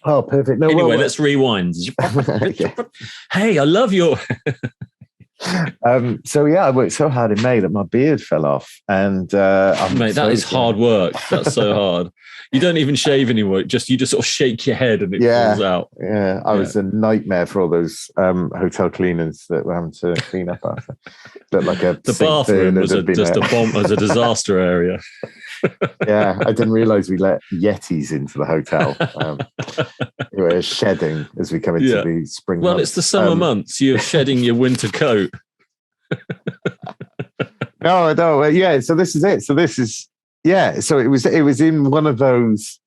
Oh, perfect. No, Anyway, let's rewind. yeah. Hey, I love your. So yeah, I worked so hard in May that my beard fell off, and mate, that is hard work. That's so hard. You don't even shave anymore. You just sort of shake your head and it falls out. Yeah, I was a nightmare for all those hotel cleaners that were having to clean up after. But like the bathroom was just a bomb, as a disaster area. Yeah, I didn't realize we let Yetis into the hotel. We were shedding as we come into the spring. Well, months. It's the summer months. You're shedding your winter coat. No. Yeah. So this is it. So this is So it was in one of those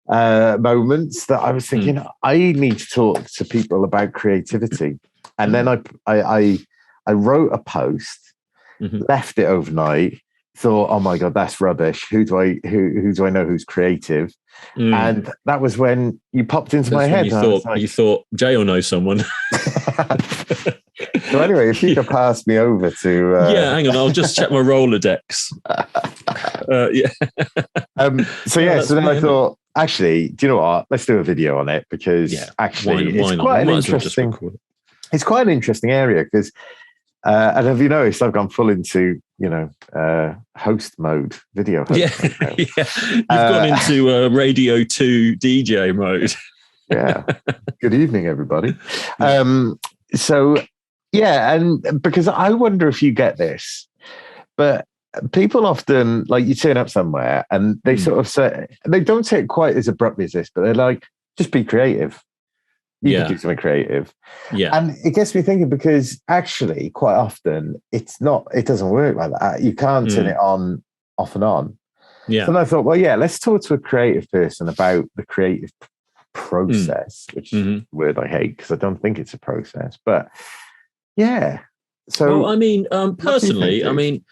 moments that I was thinking I need to talk to people about creativity, and then I wrote a post, left it overnight. Thought, oh my God, that's rubbish. Who do I know who's creative? And that was when you popped into my head. You thought Jay will know someone. So anyway, if you could pass me over to hang on, I'll just check my Rolodex. So then I thought, actually, do you know what? Let's do a video on it, because actually it's quite an interesting. It's quite an interesting area because. And have you noticed I've gone full into, host mode, video host mode. You've gone into Radio 2 DJ mode. Yeah. Good evening, everybody. So, and because I wonder if you get this, but people often, like, you turn up somewhere and they sort of say, they don't say it quite as abruptly as this, but they're like, just be creative. You can do something creative. Yeah. And it gets me thinking, because actually quite often it doesn't work like that. You can't turn it on, off and on. Yeah. So then I thought, well, let's talk to a creative person about the creative process, which is a word I hate because I don't think it's a process. But so personally,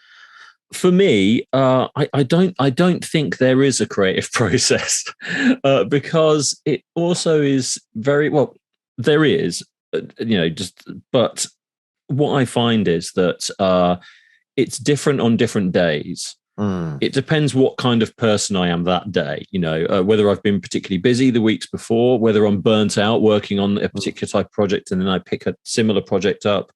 for me, I don't think there is a creative process because it also is very well. There is, but what I find is that it's different on different days. It depends what kind of person I am that day. Whether I've been particularly busy the weeks before, whether I'm burnt out working on a particular type of project, and then I pick a similar project up.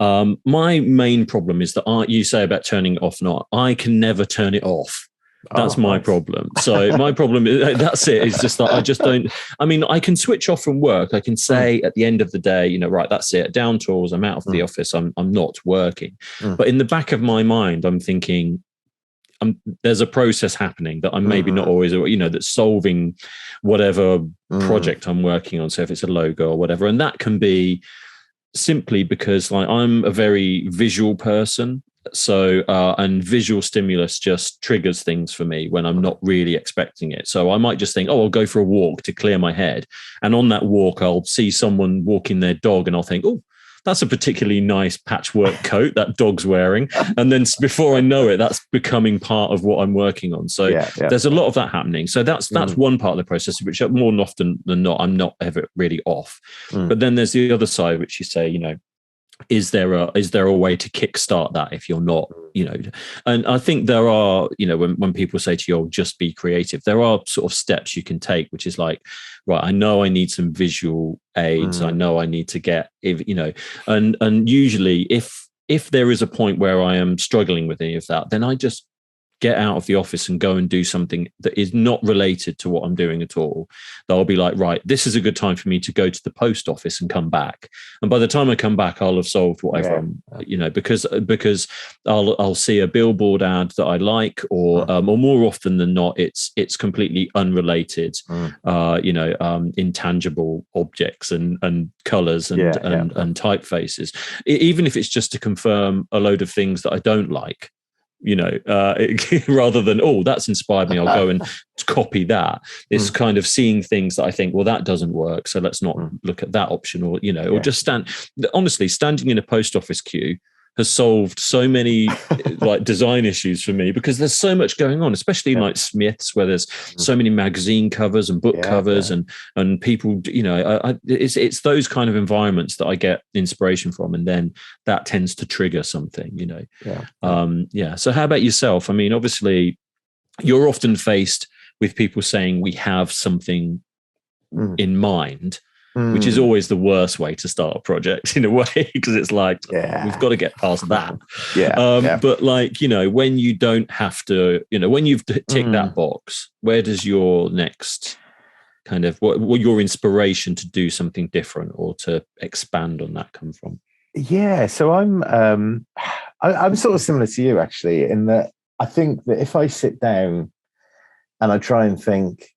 My main problem is that you say about turning it off, not I can never turn it off. That's my problem. So my problem is that's it. It's just that I just don't. I can switch off from work. I can say at the end of the day, right, that's it. Down tools. I'm out of the office. I'm not working. But in the back of my mind, I'm thinking, there's a process happening that I'm maybe not always, that's solving whatever project I'm working on. So if it's a logo or whatever, and that can be simply because I'm a very visual person. So, and visual stimulus just triggers things for me when I'm not really expecting it. So I might just think, I'll go for a walk to clear my head. And on that walk, I'll see someone walking their dog and I'll think, that's a particularly nice patchwork coat that dog's wearing. And then before I know it, that's becoming part of what I'm working on. So there's a lot of that happening. So that's one part of the process, which more often than not, I'm not ever really off. But then there's the other side, which you say, is there a way to kickstart that if you're not, and I think there are, when people say to you, just be creative, there are sort of steps you can take, which is like, right, I know I need some visual aids. I know I need to get, and usually if there is a point where I am struggling with any of that, then I just get out of the office and go and do something that is not related to what I'm doing at all. They'll be like, right, this is a good time for me to go to the post office and come back. And by the time I come back, I'll have solved whatever because I'll see a billboard ad that I like, or more often than not, it's completely unrelated, intangible objects and colors and typefaces. Even if it's just to confirm a load of things that I don't like. Rather than, that's inspired me, I'll go and copy that. It's kind of seeing things that I think, well, that doesn't work, so let's not look at that option, or or just standing in a post office queue has solved so many like design issues for me, because there's so much going on, especially in like Smiths, where there's so many magazine covers and book covers and people, it's those kind of environments that I get inspiration from, and then that tends to trigger something, So how about yourself? Obviously you're often faced with people saying we have something in mind, which is always the worst way to start a project in a way, because it's like, we've got to get past that. But like, you know, when you don't have to, you know, when you've ticked that box, where does your next kind of, what your inspiration to do something different or to expand on that come from? Yeah, so I'm sort of similar to you, actually, in that I think that if I sit down and I try and think,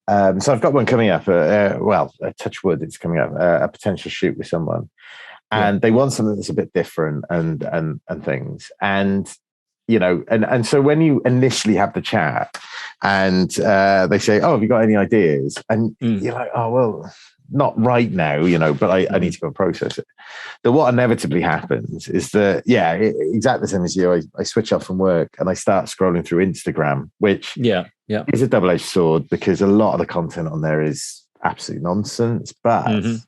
so I've got one coming up, touch wood, it's coming up, a potential shoot with someone, and they want something that's a bit different and things. And, you know, and so when you initially have the chat and they say, oh, have you got any ideas? And you're like, oh, well, not right now, you know, but I need to go and process it. Then what inevitably happens is that, exactly the same as you, I switch off from work and I start scrolling through Instagram, which is a double-edged sword, because a lot of the content on there is absolute nonsense. But if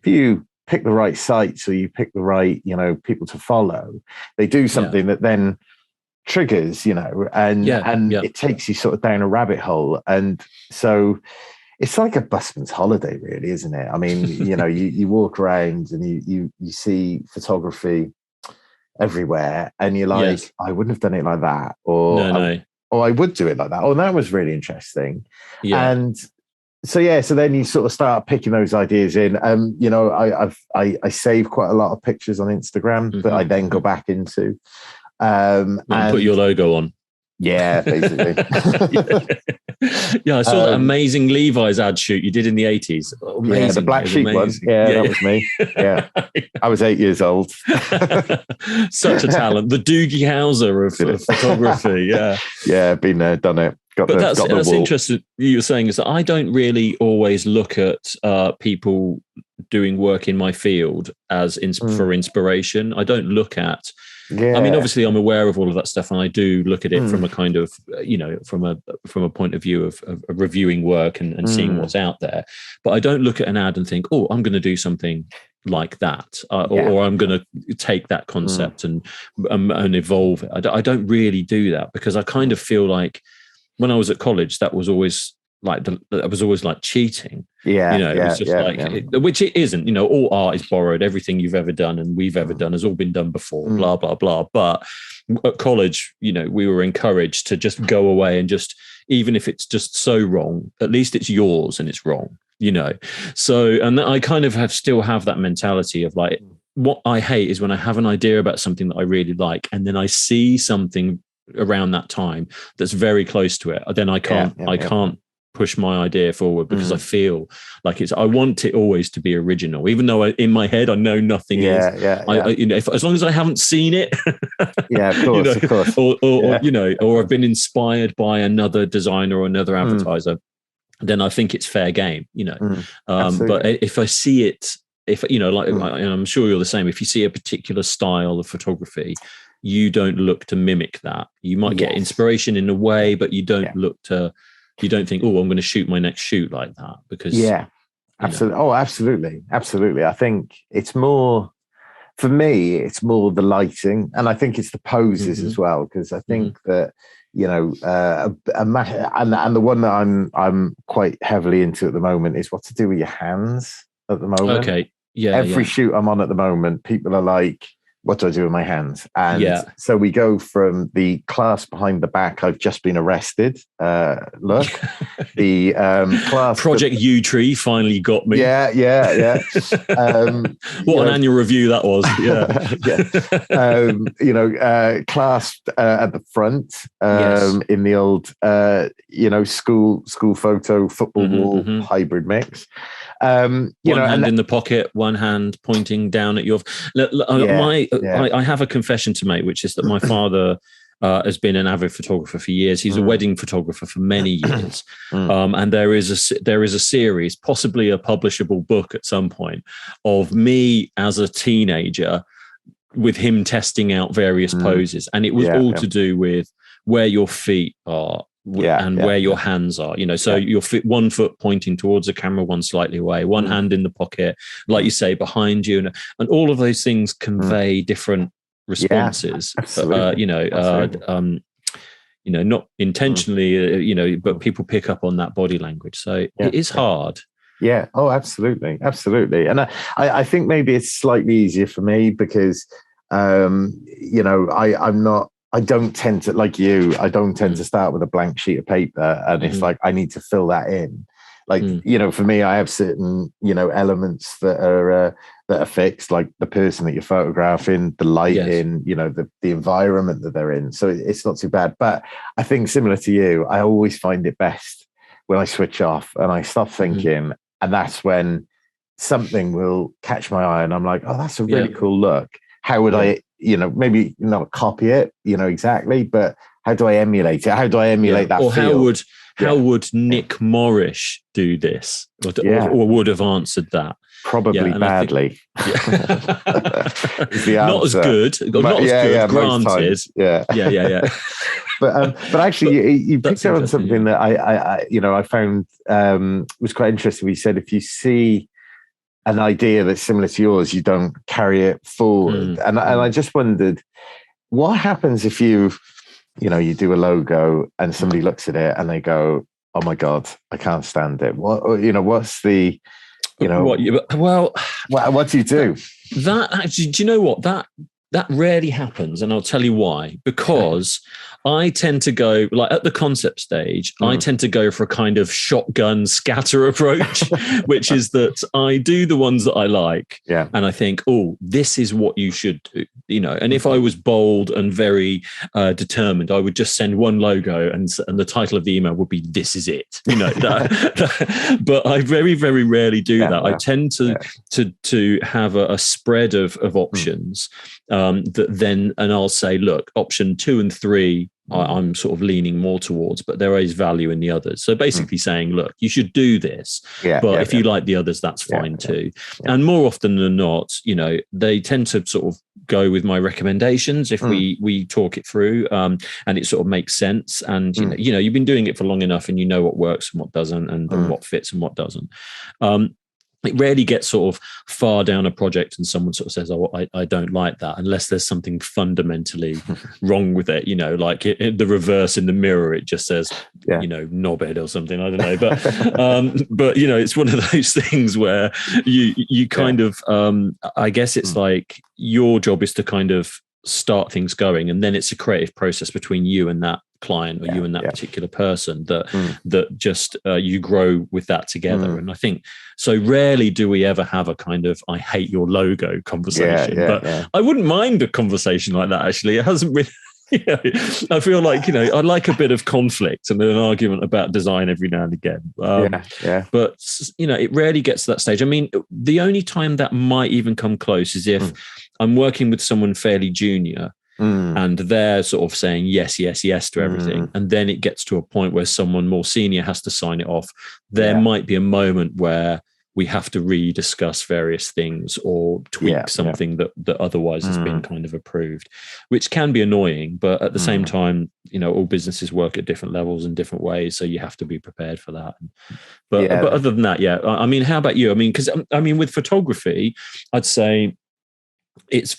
you pick the right sites or you pick the right, you know, people to follow, they do something that then triggers, you know, and it takes you sort of down a rabbit hole. And so it's like a busman's holiday, really, isn't it? I mean, you know, you walk around and you see photography everywhere, and you're like, I wouldn't have done it like that, or I would do it like that. Oh, that was really interesting. And so so then you sort of start picking those ideas in. You know, I save quite a lot of pictures on Instagram that I then go back into. And put your logo on. Yeah, basically. I saw that amazing Levi's ad shoot you did in the 80s. Amazing. Yeah, the black sheep one. Yeah, that was me. Yeah. I was 8 years old. Such a talent. The Doogie Howser of photography. Yeah. Yeah, been there, done it. That's interesting. You were saying is that I don't really always look at people doing work in my field as for inspiration. I don't look at. I mean, obviously, I'm aware of all of that stuff, and I do look at it from a kind of, you know, from a point of view of reviewing work and seeing what's out there. But I don't look at an ad and think, oh, I'm going to do something like that, or I'm going to take that concept and evolve it. I don't really do that, because I kind of feel like when I was at college, that was always like cheating. You know, it was just which it isn't. You know, all art is borrowed. Everything you've ever done and we've ever done has all been done before. Blah blah blah. But at college, you know, we were encouraged to just go away and just, even if it's just so wrong, at least it's yours and it's wrong. You know, so and I kind of still have that mentality of like, what I hate is when I have an idea about something that I really like, and then I see something around that time that's very close to it. Then I can't push my idea forward, because I feel like I want it always to be original, even though in my head I know nothing is. You know, as long as I haven't seen it, of course, of course, or you know, or I've been inspired by another designer or another advertiser, then I think it's fair game. You know, but if I see it, if you know, like, and I'm sure you're the same. If you see a particular style of photography, you don't look to mimic that. You might get inspiration in a way, but you don't look to. You don't think, oh, I'm going to shoot my next shoot like that, because absolutely. Oh, absolutely. I think it's more, for me, it's more the lighting, and I think it's the poses as well, because I think that, you know, and the one that I'm quite heavily into at the moment is what to do with your hands at the moment. Okay, every shoot I'm on at the moment, people are like, what do I do with my hands? And so we go from the class behind the back, I've just been arrested. Look, the class Project U Tree finally got me. What an annual review that was. You know, clasped at the front in the old school photo football wall hybrid mix. One hand in the pocket, one hand pointing down at your. I have a confession to make, which is that my father has been an avid photographer for years. He's a wedding photographer for many years, and there is a series, possibly a publishable book at some point, of me as a teenager with him testing out various poses, and it was to do with where your feet are. Where your hands are, you know, so your one foot pointing towards the camera, one slightly away, one hand in the pocket, like you say, behind you, and all of those things convey different responses. You know, not intentionally, you know, but people pick up on that body language. So it is hard. Yeah. Oh, absolutely. Absolutely. And I think maybe it's slightly easier for me because, I don't tend to, like you, I don't tend to start with a blank sheet of paper and it's like, I need to fill that in. Like, for me, I have certain, elements that are fixed, like the person that you're photographing, the lighting, the environment that they're in. So it's not too bad. But I think similar to you, I always find it best when I switch off and I stop thinking. And that's when something will catch my eye and I'm like, oh, that's a really cool look. How would I, maybe not copy it, exactly, but how do I emulate it? How do I emulate that or feel? How would Nick Morrish do this? Or would have answered that? Probably badly. Not as good. Not as good, granted. Yeah. But actually, you picked up on something that I found was quite interesting. We said if you see an idea that's similar to yours, you don't carry it forward. And I just wondered, what happens if you do a logo and somebody looks at it and they go, "Oh my God, I can't stand it." What's the what do you do? That actually, do you know what? That rarely happens, and I'll tell you why. Because I tend to go, like at the concept stage, I tend to go for a kind of shotgun scatter approach, which is that I do the ones that I like, and I think, oh, this is what you should do, And if I was bold and very determined, I would just send one logo, and the title of the email would be "This is it," But I very, very rarely do that. I tend to have a spread of options. That then, and I'll say, look, option 2 and 3, I'm sort of leaning more towards, but there is value in the others. So basically saying, look, you should do this, but if you like the others, that's fine too. And more often than not, they tend to sort of go with my recommendations if we talk it through, and it sort of makes sense. And you've been doing it for long enough, and you know what works and what doesn't, and what fits and what doesn't. It rarely gets sort of far down a project and someone sort of says, "Oh, I don't like that," unless there's something fundamentally wrong with it. Like the reverse in the mirror, it just says, knobhead or something. I don't know, but it's one of those things where you kind of, I guess it's like your job is to kind of start things going, and then it's a creative process between you and that client or you and that particular person that just you grow with that together. And I think so rarely do we ever have a kind of "I hate your logo" conversation, but I wouldn't mind a conversation like that. Actually, it hasn't really I feel like I like a bit of conflict and an argument about design every now and again. But it rarely gets to that stage. I mean, the only time that might even come close is if I'm working with someone fairly junior and they're sort of saying yes to everything, and then it gets to a point where someone more senior has to sign it off. There might be a moment where we have to rediscuss various things or tweak something that otherwise has been kind of approved, which can be annoying. But at the same time, all businesses work at different levels in different ways, so you have to be prepared for that. But other than that, I mean, how about you? I mean, because with photography, I'd say it's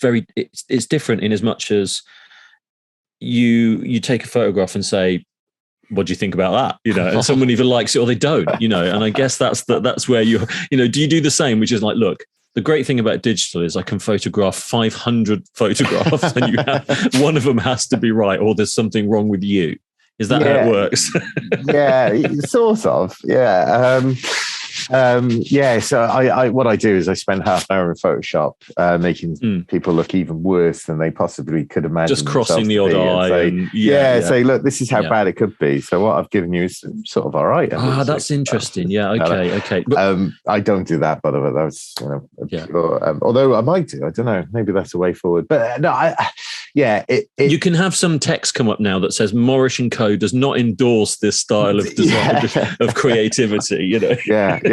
different in as much as you take a photograph and say, "What do you think about that?" And someone either likes it or they don't, and I guess that's where do you do the same, which is like, look, the great thing about digital is I can photograph 500 photographs and one of them has to be right, or there's something wrong with you. Is that how it works? Sort of. So I what I do is I spend half an hour in Photoshop making people look even worse than they possibly could imagine. Just crossing the odd eye. Say, look, this is how bad it could be. So what I've given you is sort of all right. That's interesting. Okay. But, I don't do that, by the way. That's pure, although I might do. I don't know. Maybe that's a way forward. But no, you can have some text come up now that says Morrish & Co. does not endorse this style of design of creativity.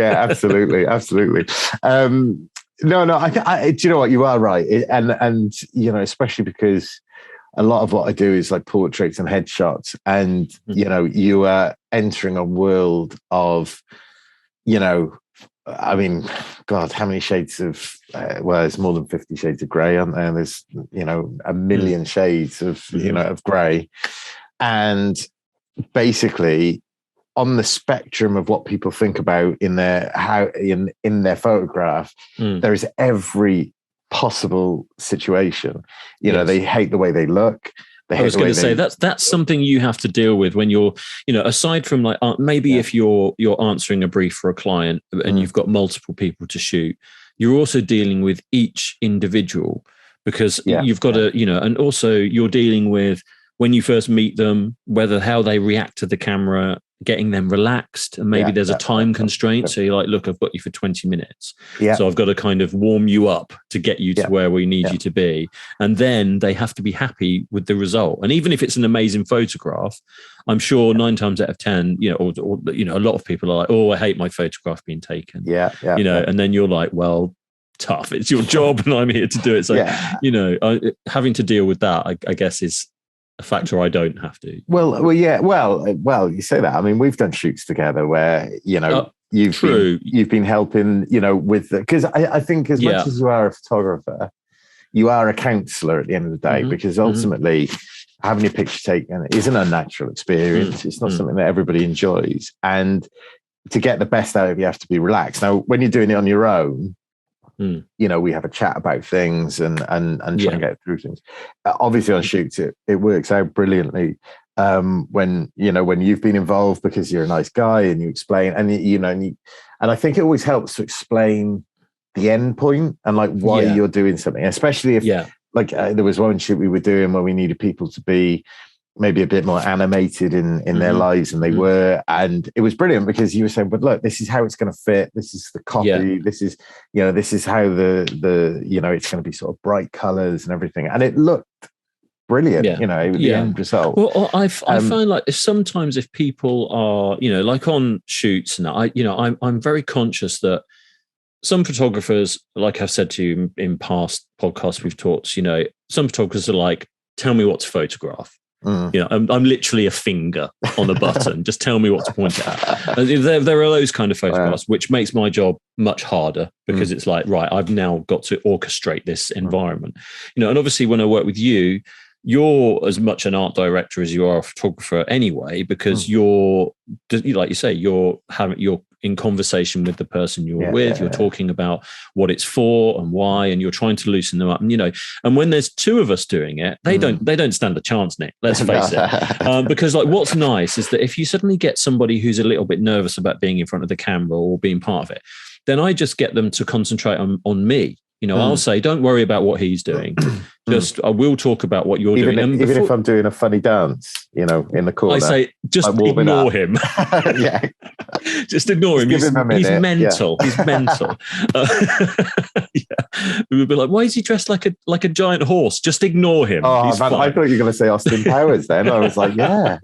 Absolutely. No. I do you know what? You are right, and especially because a lot of what I do is like portraits and headshots, and you are entering a world of, I mean, God, how many shades of there's more than 50 shades of grey, aren't there? And there's a million shades of of grey, and basically on the spectrum of what people think about in their in their photograph, there is every possible situation. You know, they hate the way they look. I was going to say that's something you have to deal with when you're, you know, aside from like maybe if you're answering a brief for a client and you've got multiple people to shoot, you're also dealing with each individual because you've got to, you know, and also you're dealing with when you first meet them, how they react to the camera, getting them relaxed, and maybe there's a time constraint. So you're like, look, I've got you for 20 minutes. So I've got to kind of warm you up to get you to where we need you to be. And then they have to be happy with the result. And even if it's an amazing photograph, I'm sure 9 times out of 10, you know, or you know, a lot of people are like, oh, I hate my photograph being taken. You know, and then you're like, well, tough. It's your job and I'm here to do it. So, you know, having to deal with that, I guess, is a factor I don't have to. Well, you say that. I mean, we've done shoots together where, you know, you've been helping, you know, with because I think as much as you are a photographer, you are a counselor at the end of the day, because ultimately having your picture taken is an unnatural experience. It's not something that everybody enjoys. And to get the best out of you have to be relaxed. Now, when you're doing it on your own, you know, we have a chat about things and try and get through things. Obviously on shoots, it works out brilliantly when you've been involved because you're a nice guy and you explain and and I think it always helps to explain the end point and like why you're doing something, especially if like there was one shoot we were doing where we needed people to be maybe a bit more animated in their lives, and they were, and it was brilliant because you were saying, but look, this is how it's going to fit, this is the copy, this is, you know, this is how the you know, it's going to be sort of bright colors and everything, and it looked brilliant, you know, the end result. Well, I find like sometimes if people are, you know, like on shoots, and I'm very conscious that some photographers, like I've said to you in past podcasts we've talked, you know, some photographers are like, tell me what to photograph. You know, I'm literally a finger on a button. Just tell me what to point at. And there are those kind of photographs, which makes my job much harder because it's like, right, I've now got to orchestrate this environment. You know, and obviously when I work with you, you're as much an art director as you are a photographer anyway, because you're, like you say, you're in conversation with the person you're with. You're talking about what it's for and why, and you're trying to loosen them up. And you know, and when there's two of us doing it, they don't stand a chance, Nick. Let's face it. Because like, what's nice is that if you suddenly get somebody who's a little bit nervous about being in front of the camera or being part of it, then I just get them to concentrate on me. You know, I'll say, don't worry about what he's doing. Just, I will talk about what you're doing. Even if I'm doing a funny dance, you know, in the corner. I say, just ignore him. Just ignore him. He's mental. He's mental. We would be like, why is he dressed like a giant horse? Just ignore him. Oh, man, I thought you were going to say Austin Powers then. I was like, that's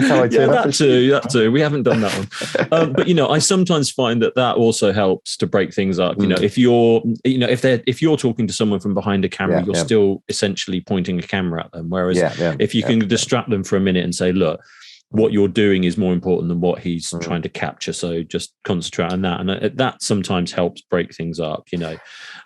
how I turn up. That too. We haven't done that one. But, you know, I sometimes find that also helps to break things up. You know, if you're talking to someone from behind a camera, you're still essentially pointing a camera at them. Whereas if you can distract them for a minute and say, look, what you're doing is more important than what he's trying to capture. So just concentrate on that. And that sometimes helps break things up, you know.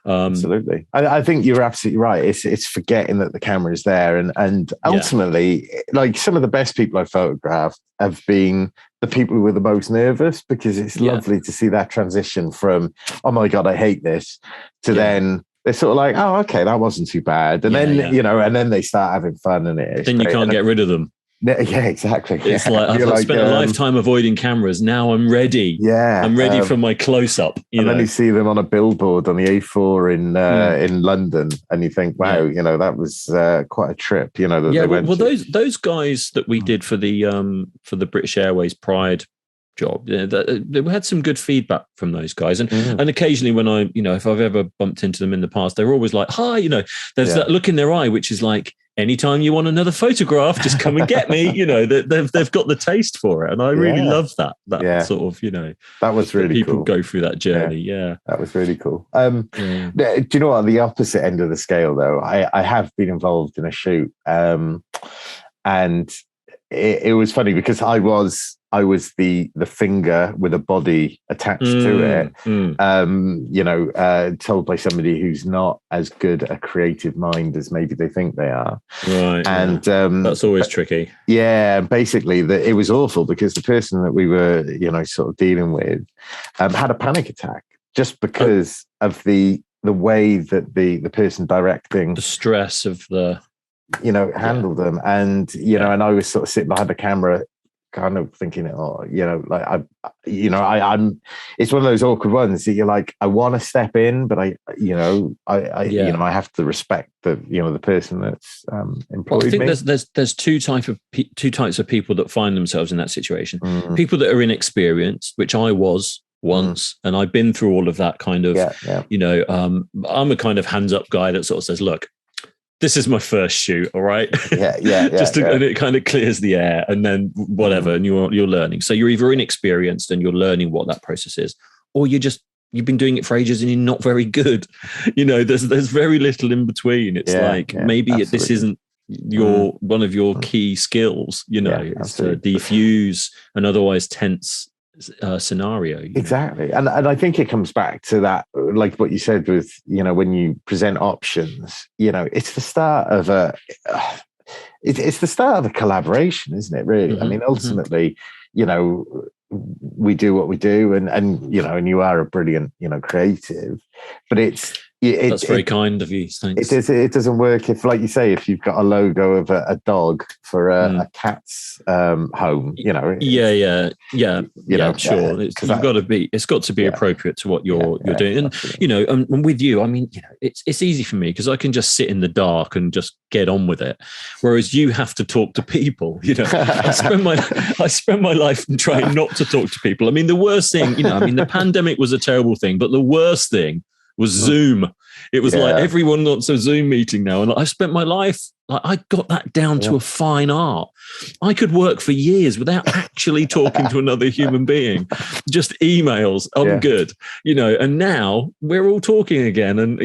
Absolutely. I think you're absolutely right. It's forgetting that the camera is there. And ultimately, like some of the best people I photographed have been the people who were the most nervous, because it's lovely to see that transition from, oh my God, I hate this, to then they're sort of like, oh, okay, that wasn't too bad. And then, you know, and then they start having fun in it. Then you can't get rid of them. Yeah, exactly. It's like I've spent a lifetime avoiding cameras. Now I'm ready. Yeah, I'm ready for my close-up. Then you see them on a billboard on the A4 in London, and you think, wow, you know, that was quite a trip. You know, well, those guys that we did for the British Airways Pride job, they had some good feedback from those guys, and occasionally when I, you know, if I've ever bumped into them in the past, they're always like, hi, you know, there's that look in their eye which is like, anytime you want another photograph, just come and get me. You know, they've got the taste for it, and I really love that sort of, you know, that was really people cool. Go through that journey. That was really cool. Do you know what, on the opposite end of the scale though, I have been involved in a shoot, and it was funny because I was I was the finger with a body attached to it, told by somebody who's not as good a creative mind as maybe they think they are. Right. And that's always tricky. Yeah, basically it was awful because the person that we were, sort of dealing with had a panic attack just because of the way that the person directing, the stress of the, handled them. And, and I was sort of sitting behind the camera kind of thinking, I'm, it's one of those awkward ones that you're like, I want to step in, but I have to respect the person that's employed I think me. there's two types of people that find themselves in that situation. People that are inexperienced, which I was once, and I've been through all of that kind of, I'm a kind of hands up guy that sort of says, look, this is my first shoot, all right? And it kind of clears the air, and then whatever, and you're learning. So you're either inexperienced and you're learning what that process is, or you've been doing it for ages and you're not very good. There's very little in between. It's maybe absolutely. This isn't one of your key skills. It's to defuse an otherwise tense scenario. Exactly. And I think it comes back to that, like what you said with, when you present options, it's the start of it's the start of a collaboration, isn't it, really? I mean, ultimately, we do what we do, and you are a brilliant, creative, but that's very kind of you. Thanks. It doesn't work if, like you say, if you've got a logo of a dog for a cat's home, Sure. It's got to be appropriate to what you're doing, and absolutely. And with you, I mean, it's easy for me because I can just sit in the dark and just get on with it, whereas you have to talk to people. I spend my life trying not to talk to people. I mean, the worst thing, the pandemic was a terrible thing, but the worst thing was Zoom. It was like everyone wants a Zoom meeting now. And I spent my life, I got that down to a fine art. I could work for years without actually talking to another human being, just emails. I'm good, and now we're all talking again. And,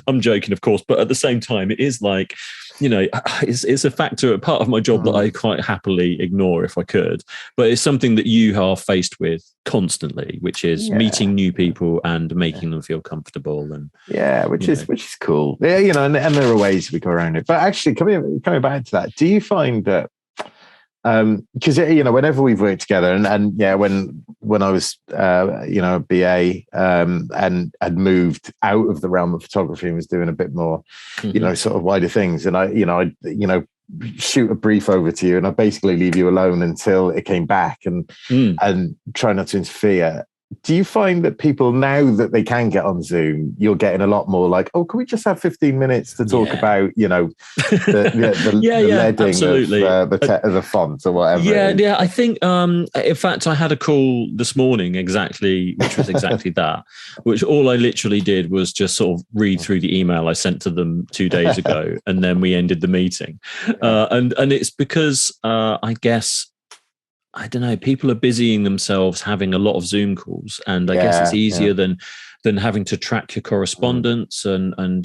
I'm joking, of course, but at the same time, it is like, it's a factor, a part of my job that I quite happily ignore if I could, but it's something that you are faced with constantly, which is meeting new people and making them feel comfortable. And which is cool. And there are ways we go around it. But actually, coming back to that, do you find that because whenever we've worked together, and when I was a BA and had moved out of the realm of photography and was doing a bit more sort of wider things, and I shoot a brief over to you and I basically leave you alone until it came back and try not to interfere. Do you find that people, now that they can get on Zoom, you're getting a lot more like, oh, can we just have 15 minutes to talk about, the leading of the font or whatever? Yeah. I think, in fact, I had a call this morning which was exactly that, which all I literally did was just sort of read through the email I sent to them 2 days ago, and then we ended the meeting. And it's because I guess, I don't know, people are busying themselves having a lot of Zoom calls, and I guess it's easier than having to track your correspondence and and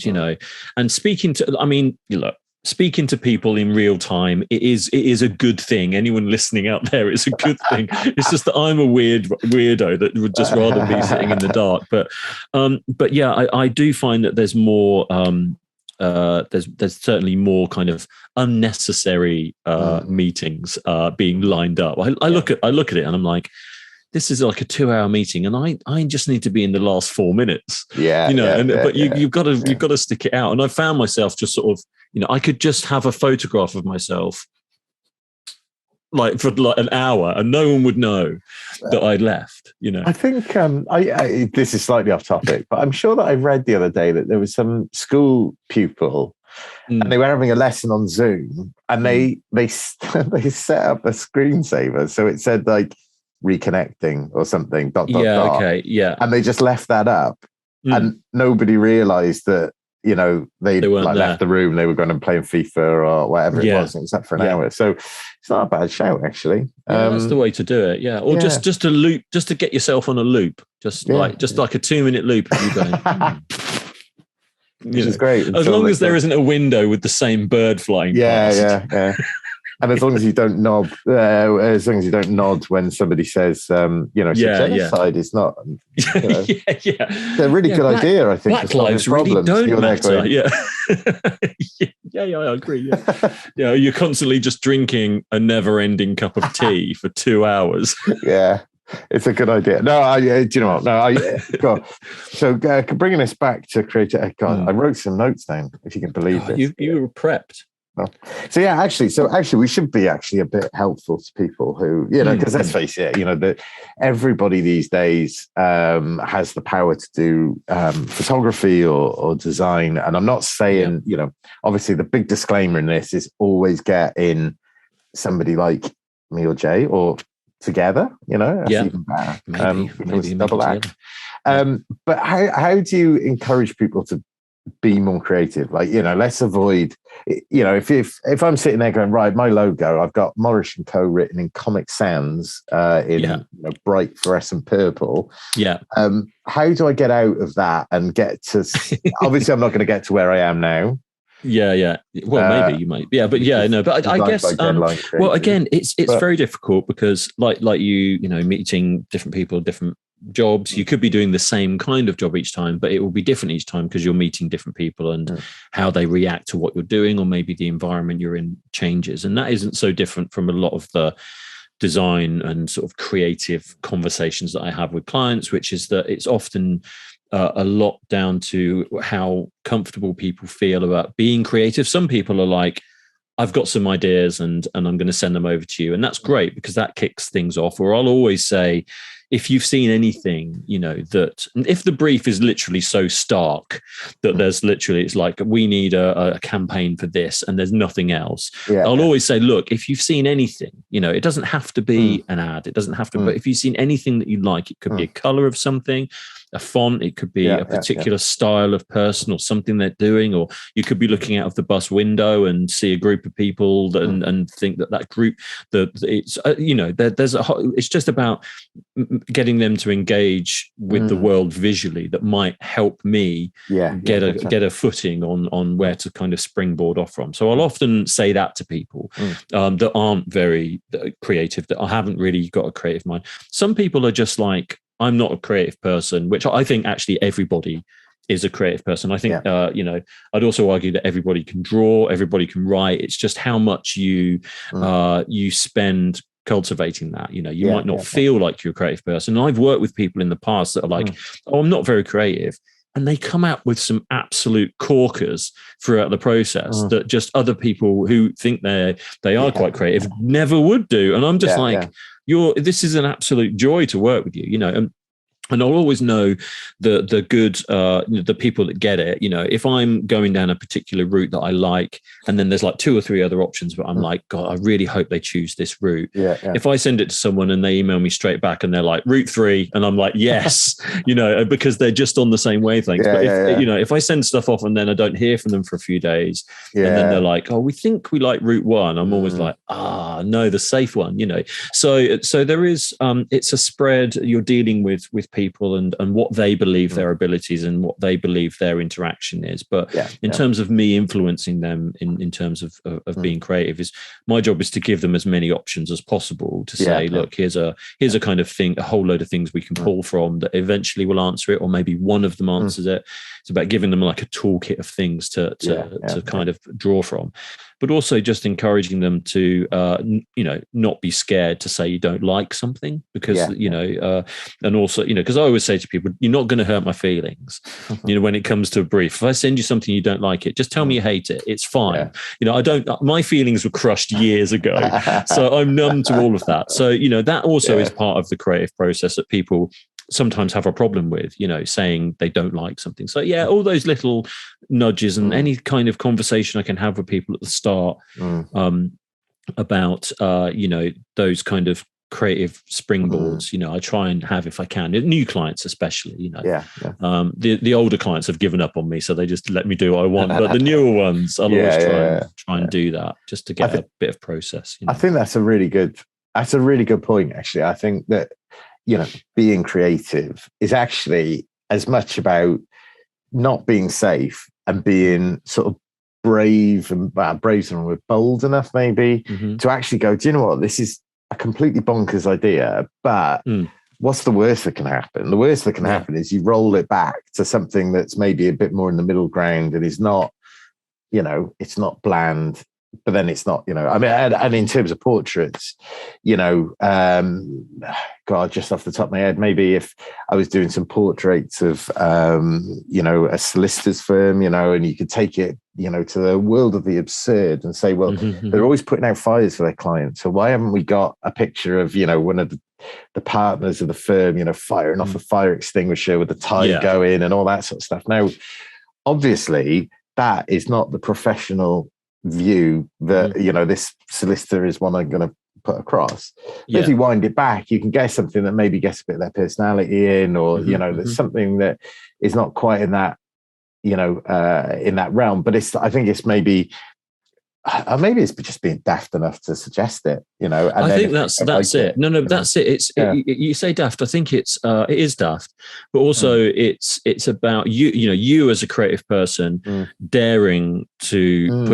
speaking to people in real time. It is a good thing. Anyone listening out there, it's a good thing. It's just that I'm a weirdo that would just rather be sitting in the dark. But I do find that there's more. There's certainly more kind of unnecessary meetings being lined up. I look at it and I'm like, this is like a 2-hour meeting, and I just need to be in the last 4 minutes. You've got to stick it out. And I found myself just sort of, I could just have a photograph of myself like for like an hour and no one would know that I'd left. I think I this is slightly off topic, but I'm sure that I read the other day that there was some school pupil and they were having a lesson on Zoom, and they set up a screensaver so it said like reconnecting or something . And they just left that up and nobody realized that they like left the room. They were going to play FIFA or whatever it was. It was up for an hour, so it's not a bad shout actually. That's the way to do it. Just a loop, just to get yourself on a loop, just like a 2-minute loop of you going. Which is great. As long as there isn't a window with the same bird flying past. And as long as you don't nod, when somebody says, genocide is not, it's a really good idea, I think. Black lives really don't matter. Going, yeah, I agree. Yeah. You're constantly just drinking a never-ending cup of tea for 2 hours. Yeah. It's a good idea. No, do you know what? No, God. So bringing us back to creative. God, I wrote some notes down. If you can believe this, you were prepped. So actually, we should be a bit helpful to people who, because let's face it, that everybody these days has the power to do photography or design. And I'm not saying, obviously the big disclaimer in this is always get in somebody like me or Jay or together, that's even better. Maybe double act. But how do you encourage people to be more creative? Like, let's avoid, if I'm sitting there going, right, my logo, I've got Morris & Co. written in Comic Sans in bright fluorescent purple. Yeah. How do I get out of that and get to, obviously I'm not going to get to where I am now. Yeah. Well, maybe you might. Yeah, but but I guess. Well, again, it's very difficult because, like you, meeting different people, different jobs. You could be doing the same kind of job each time, but it will be different each time because you're meeting different people and how they react to what you're doing, or maybe the environment you're in changes, and that isn't so different from a lot of the design and sort of creative conversations that I have with clients, which is that it's often a lot down to how comfortable people feel about being creative. Some people are like, I've got some ideas and I'm going to send them over to you. And that's great because that kicks things off. Or I'll always say, if you've seen anything, that if the brief is literally so stark that there's literally, it's like, we need a campaign for this and there's nothing else. I'll always say, look, if you've seen anything, it doesn't have to be an ad. It doesn't have to, but if you've seen anything that you like, it could be a color of something, a font, it could be a particular style of person or something they're doing, or you could be looking out of the bus window and see a group of people and think that group, it's there's it's just about getting them to engage with the world visually. That might help me get a footing on where to kind of springboard off from. So I'll often say that to people that aren't very creative, that I haven't really got a creative mind. Some people are just like, I'm not a creative person, which I think actually everybody is a creative person. I think, I'd also argue that everybody can draw, everybody can write. It's just how much you spend cultivating that. You might not feel like you're a creative person. And I've worked with people in the past that are like, oh, I'm not very creative. And they come out with some absolute corkers throughout the process that just other people who think they are quite creative never would do. And I'm just this is an absolute joy to work with you, and I'll always know the good, the people that get it. If I'm going down a particular route that I like, and then there's like 2 or 3 other options, but I'm like, God, I really hope they choose this route. If I send it to someone and they email me straight back and they're like, route 3, and I'm like, yes, because they're just on the same wavelength. But if I send stuff off and then I don't hear from them for a few days, and then they're like, oh, we think we like route 1, I'm always like, no, the safe one. So there is, it's a spread. You're dealing with people and what they believe their abilities and what they believe their interaction is. But in terms of me influencing them in terms of being creative, is my job is to give them as many options as possible to say, look, here's a kind of thing, a whole load of things we can pull from that eventually will answer it, or maybe one of them answers it. It's about giving them like a toolkit of things to kind of draw from, but also just encouraging them to, not be scared to say you don't like something, because, and also, because I always say to people, you're not going to hurt my feelings, when it comes to a brief. If I send you something you don't like it, just tell me you hate it. It's fine. My feelings were crushed years ago. So I'm numb to all of that. So, that also is part of the creative process that people sometimes have a problem with, saying they don't like something. So all those little nudges and any kind of conversation I can have with people at the start about, those kind of creative springboards, I try and have, if I can, new clients especially, the older clients have given up on me, so they just let me do what I want, but the newer ones, I'll always try and do that just to get a bit of process. I think that's a really good point, actually. I think that being creative is actually as much about not being safe and being sort of brave and brave's the wrong word, bold enough maybe Mm-hmm. to actually go, do you know what? This is a completely bonkers idea, but what's the worst that can happen? The worst that can happen is you roll it back to something that's maybe a bit more in the middle ground and is not, you know, it's not bland, but then it's not, you know, I mean, and in terms of portraits, you know, God, just off the top of my head, maybe if I was doing some portraits of, you know, a solicitor's firm, you know, and you could take it, you know, to the world of the absurd and say, well, they're always putting out fires for their clients. So why haven't we got a picture of, you know, one of the partners of the firm, you know, firing off a fire extinguisher with the tide going and all that sort of stuff. Now, obviously, that is not the professional view that, you know, this solicitor is one I'm going to put across. But if you wind it back, you can get something that maybe gets a bit of their personality in, or, you know, there's something that is not quite in that, you know, in that realm. But I think it's maybe it's just being daft enough to suggest it, you know. And I think that's it. No, that's it. It's you say daft. I think it is daft, but also it's about you as a creative person daring to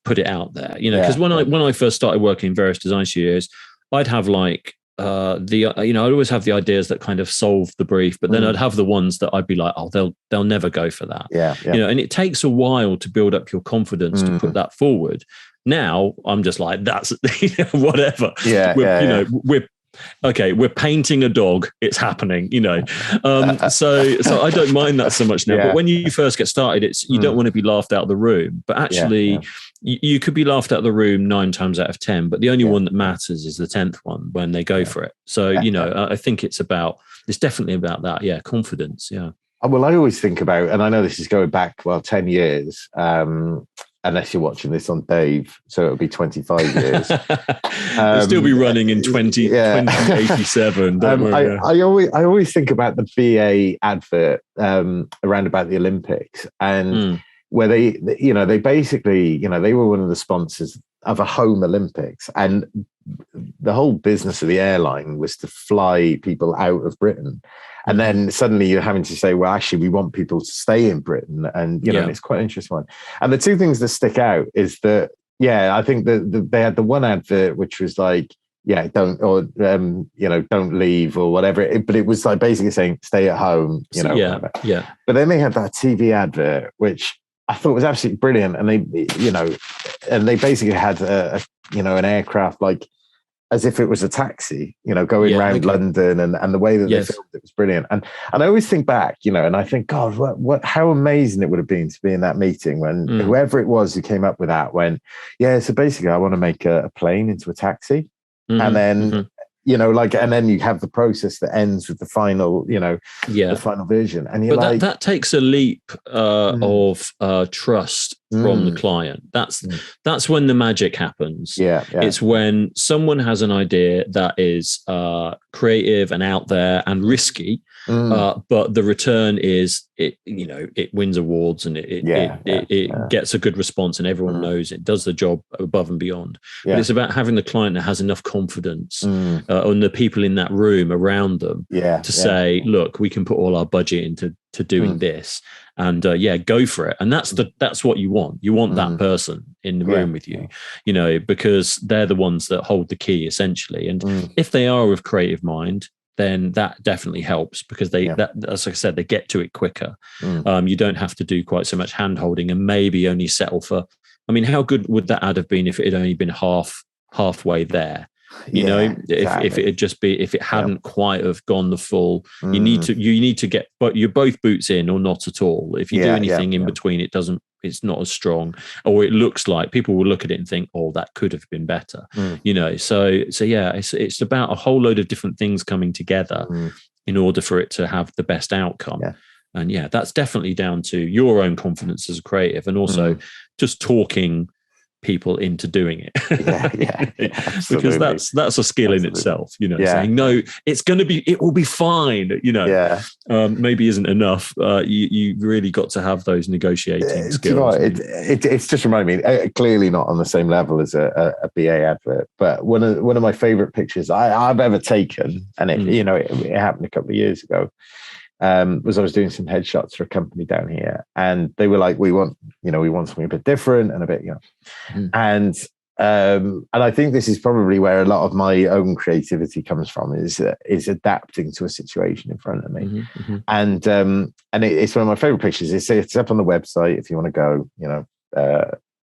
put it out there, you know. Because when I first started working in various design studios, I'd have like I'd always have the ideas that kind of solve the brief, but then I'd have the ones that I'd be like, oh, they'll never go for that. You know, and it takes a while to build up your confidence to put that forward. Now I'm just like, that's whatever. We're painting a dog. It's happening, you know. So I don't mind that so much now. But when you first get started, you don't want to be laughed out of the room. But actually, you could be laughed out of the room 9 times out of 10. But the only one that matters is the 10th one when they go for it. So you know, I think it's definitely about that. Yeah, confidence. Yeah. Well, I always think about, and I know this is going back 10 years. Unless you're watching this on Dave, so it'll be 25 years. It'll still be running in 2087. I always think about the BA advert around about the Olympics, and where they basically, you know, they were one of the sponsors of a home Olympics, and the whole business of the airline was to fly people out of Britain. And then suddenly you're having to say, well, actually, we want people to stay in Britain. And, you know, and it's quite an interesting one. And the two things that stick out is that, I think that they had the one advert, which was like, don't leave or whatever. But it was like basically saying, stay at home, you know. But then they had that TV advert, which I thought was absolutely brilliant. And they, you know, and they basically had an aircraft like, as if it was a taxi, you know, going around London, and the way that they filmed it was brilliant. And I always think back, you know, and I think, God, how amazing it would have been to be in that meeting when whoever it was who came up with that went, so basically I want to make a plane into a taxi. And then, you know, like, and then you have the process that ends with the final, you know, the final version. And you're that takes a leap of trust from the client. That's when the magic happens. It's when someone has an idea that is creative and out there and risky, but the return is it wins awards and it gets a good response and everyone knows it does the job above and beyond. But it's about having the client that has enough confidence on the people in that room around them to say, look, we can put all our budget into doing this, and go for it. And that's what you want. You want that person in the room with you, you know, because they're the ones that hold the key essentially. And if they are of creative mind, then that definitely helps because as I said, they get to it quicker. You don't have to do quite so much hand holding and maybe only settle for, I mean, how good would that ad have been if it had only been halfway there? You know, exactly. if it hadn't quite have gone the full, you need to get, but you're both boots in or not at all. If you do anything in between, it's not as strong, or it looks like people will look at it and think, oh, that could have been better. You know, so it's about a whole load of different things coming together in order for it to have the best outcome. And that's definitely down to your own confidence as a creative, and also just talking people into doing it. Because that's a skill in itself, you know, saying no, it will be fine, you know. Maybe isn't enough. You really got to have those negotiating skills. You know, it's just reminding me, clearly not on the same level as a BA advert, but one of my favorite pictures I've ever taken, and it happened a couple of years ago, was I was doing some headshots for a company down here, and they were like, we want something a bit different and a bit, and I think this is probably where a lot of my own creativity comes from, is adapting to a situation in front of me. And it's one of my favorite pictures. It's up on the website if you want to go,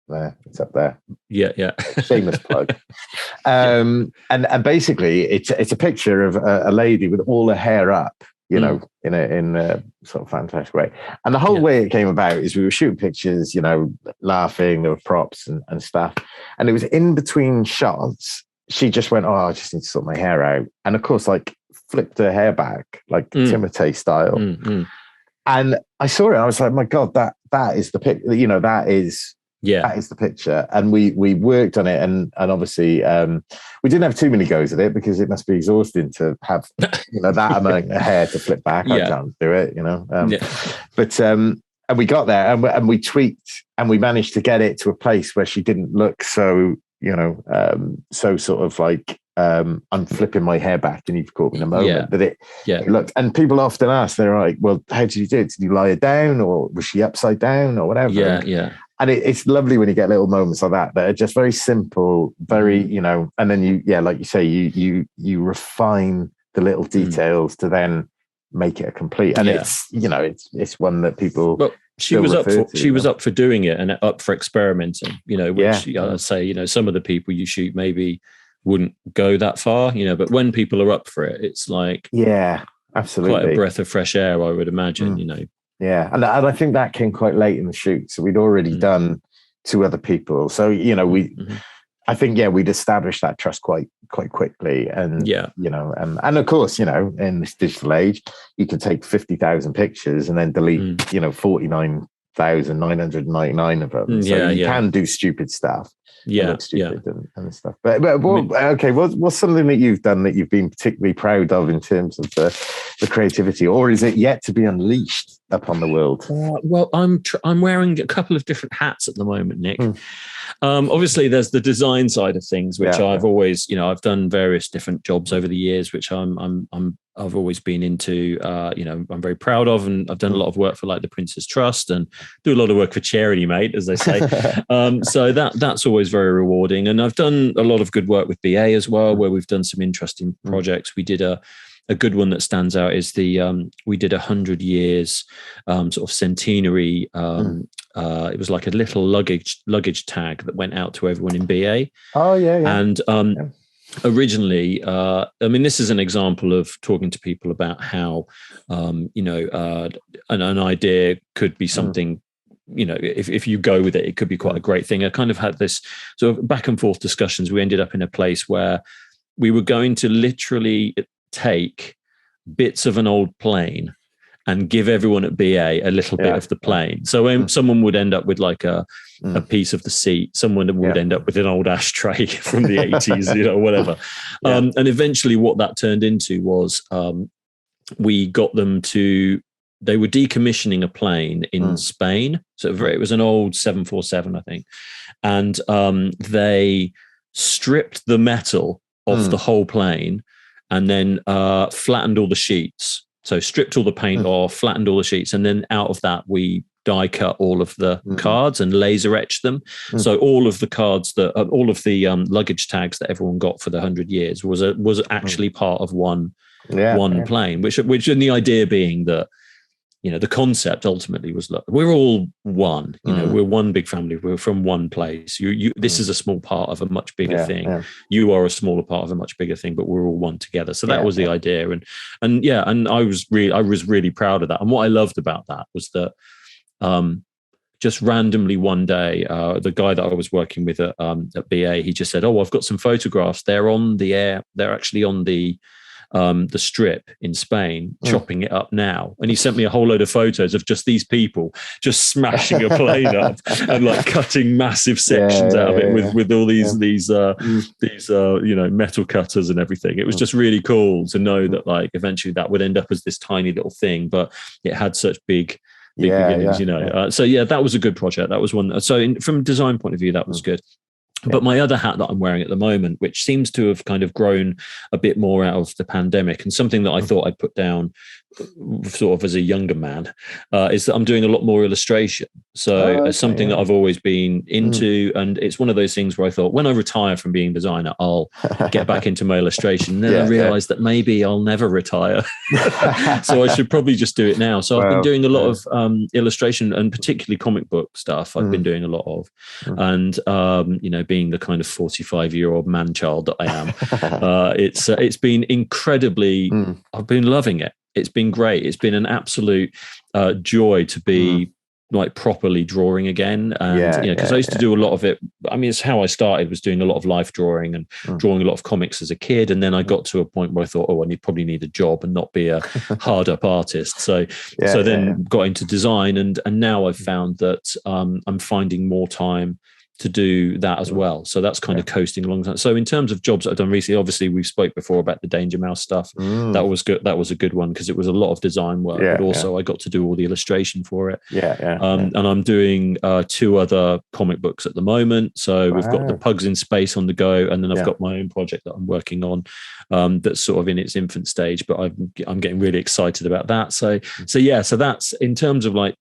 there, it's up there. Yeah. Shameless plug. And basically it's a picture of a lady with all her hair up, in a sort of fantastic way. And the whole way it came about is we were shooting pictures, laughing, there were props and stuff. And it was in between shots. She just went, I just need to sort my hair out. And of course, like flipped her hair back, like Timothée style. And I saw it. I was like, my God, that is the pic, that is the picture. And we worked on it, and obviously we didn't have too many goes at it because it must be exhausting to have that amount of hair to flip back. I can't do it, but and we got there, and we tweaked, and we managed to get it to a place where she didn't look so so sort of like I'm flipping my hair back and you've caught me in a moment. That it looked, and people often ask, they're like, well, how did you do it? Did you lie her down, or was she upside down, or whatever? And it's lovely when you get little moments like that are just very simple, very, and then you, like you say, you refine the little details to then make it a complete. And it's one that people. Well, she was up for doing it and up for experimenting. Which I'd say, some of the people you shoot maybe wouldn't go that far. But when people are up for it, it's like absolutely quite a breath of fresh air, I would imagine. Yeah, and I think that came quite late in the shoot, so we'd already done 2 other people. So I think we'd established that trust quite quickly, and and of course, in this digital age, you can take 50,000 pictures and then delete 49,999 of them. So you can do stupid stuff. And stuff. But okay, what's something that you've done that you've been particularly proud of in terms of the creativity, or is it yet to be unleashed upon the world? Well, I'm wearing a couple of different hats at the moment, Nick. Obviously, there's the design side of things, which I've always, I've done various different jobs over the years, which I've always been into. I'm very proud of, and I've done a lot of work for like the Prince's Trust, and do a lot of work for charity, mate, as they say. So that's always very rewarding. And I've done a lot of good work with BA as well, where we've done some interesting projects. We did a good one that stands out is we did 100 years sort of centenary. It was like a little luggage tag that went out to everyone in BA. Oh yeah. And originally, this is an example of talking to people about how an idea could be something. If you go with it, it could be quite a great thing. I kind of had this sort of back and forth discussions. We ended up in a place where we were going to literally take bits of an old plane and give everyone at BA a little bit of the plane. So someone would end up with like a piece of the seat. Someone would end up with an old ashtray from the 80s, whatever. And eventually what that turned into was we got them to, they were decommissioning a plane in Spain. So it was an old 747, I think. And they stripped the metal off the whole plane and then flattened all the sheets. So stripped all the paint off, flattened all the sheets, and then out of that we die cut all of the cards and laser etched them. So all of the cards that all of the luggage tags that everyone got for the 100 years was actually part of one plane. Which and the idea being that the concept ultimately was, look, we're all one. We're one big family. We're from one place. This is a small part of a much bigger thing. Yeah. You are a smaller part of a much bigger thing, but we're all one together. So that was the idea, and I was really proud of that. And what I loved about that was that just randomly one day, the guy that I was working with at BA, he just said, "Oh, I've got some photographs. They're on the air. They're actually on the Strip in Spain, chopping it up now." And he sent me a whole load of photos of just these people just smashing a plane up and like cutting massive sections out of it with all these metal cutters and everything. It was just really cool to know that like eventually that would end up as this tiny little thing, but it had such big beginnings, So that was a good project. That was one. So from a design point of view, that was good. But my other hat that I'm wearing at the moment, which seems to have kind of grown a bit more out of the pandemic, and something that I thought I'd put down sort of as a younger man, is that I'm doing a lot more illustration. So something that I've always been into, and it's one of those things where I thought, when I retire from being a designer, I'll get back into my illustration. And then I realized that maybe I'll never retire. So I should probably just do it now. So I've been doing a lot of illustration, and particularly comic book stuff I've been doing a lot of. And, being the kind of 45-year-old man child that I am, it's been incredibly, I've been loving it. It's been great. It's been an absolute joy to be like properly drawing again. And because I used to do a lot of it. I mean, it's how I started, was doing a lot of life drawing and drawing a lot of comics as a kid. And then I got to a point where I thought, I probably need a job and not be a hard up artist. So then got into design, and now I've found that I'm finding more time to do that as well. So that's kind of coasting along. So in terms of jobs that I've done recently, obviously we've spoke before about the Danger Mouse stuff. That was good. That was a good one because it was a lot of design work, but also I got to do all the illustration for it. And I'm doing 2 other comic books at the moment. So we've got the Pugs in Space on the go, and then I've got my own project that I'm working on that's sort of in its infant stage, but I'm getting really excited about that. So that's in terms of like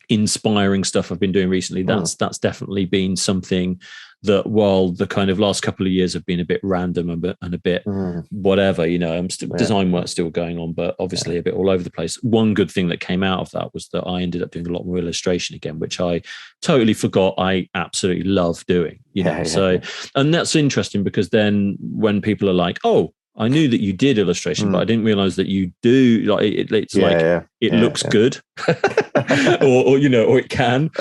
inspiring stuff I've been doing recently. That's definitely been something that, while the kind of last couple of years have been a bit random and a bit whatever, I'm still design work still going on, but obviously a bit all over the place. One good thing that came out of that was that I ended up doing a lot more illustration again, which I totally forgot I absolutely love doing. And that's interesting because then when people are like, oh, I knew that you did illustration, but I didn't realize that you do. Like it looks good, or it can.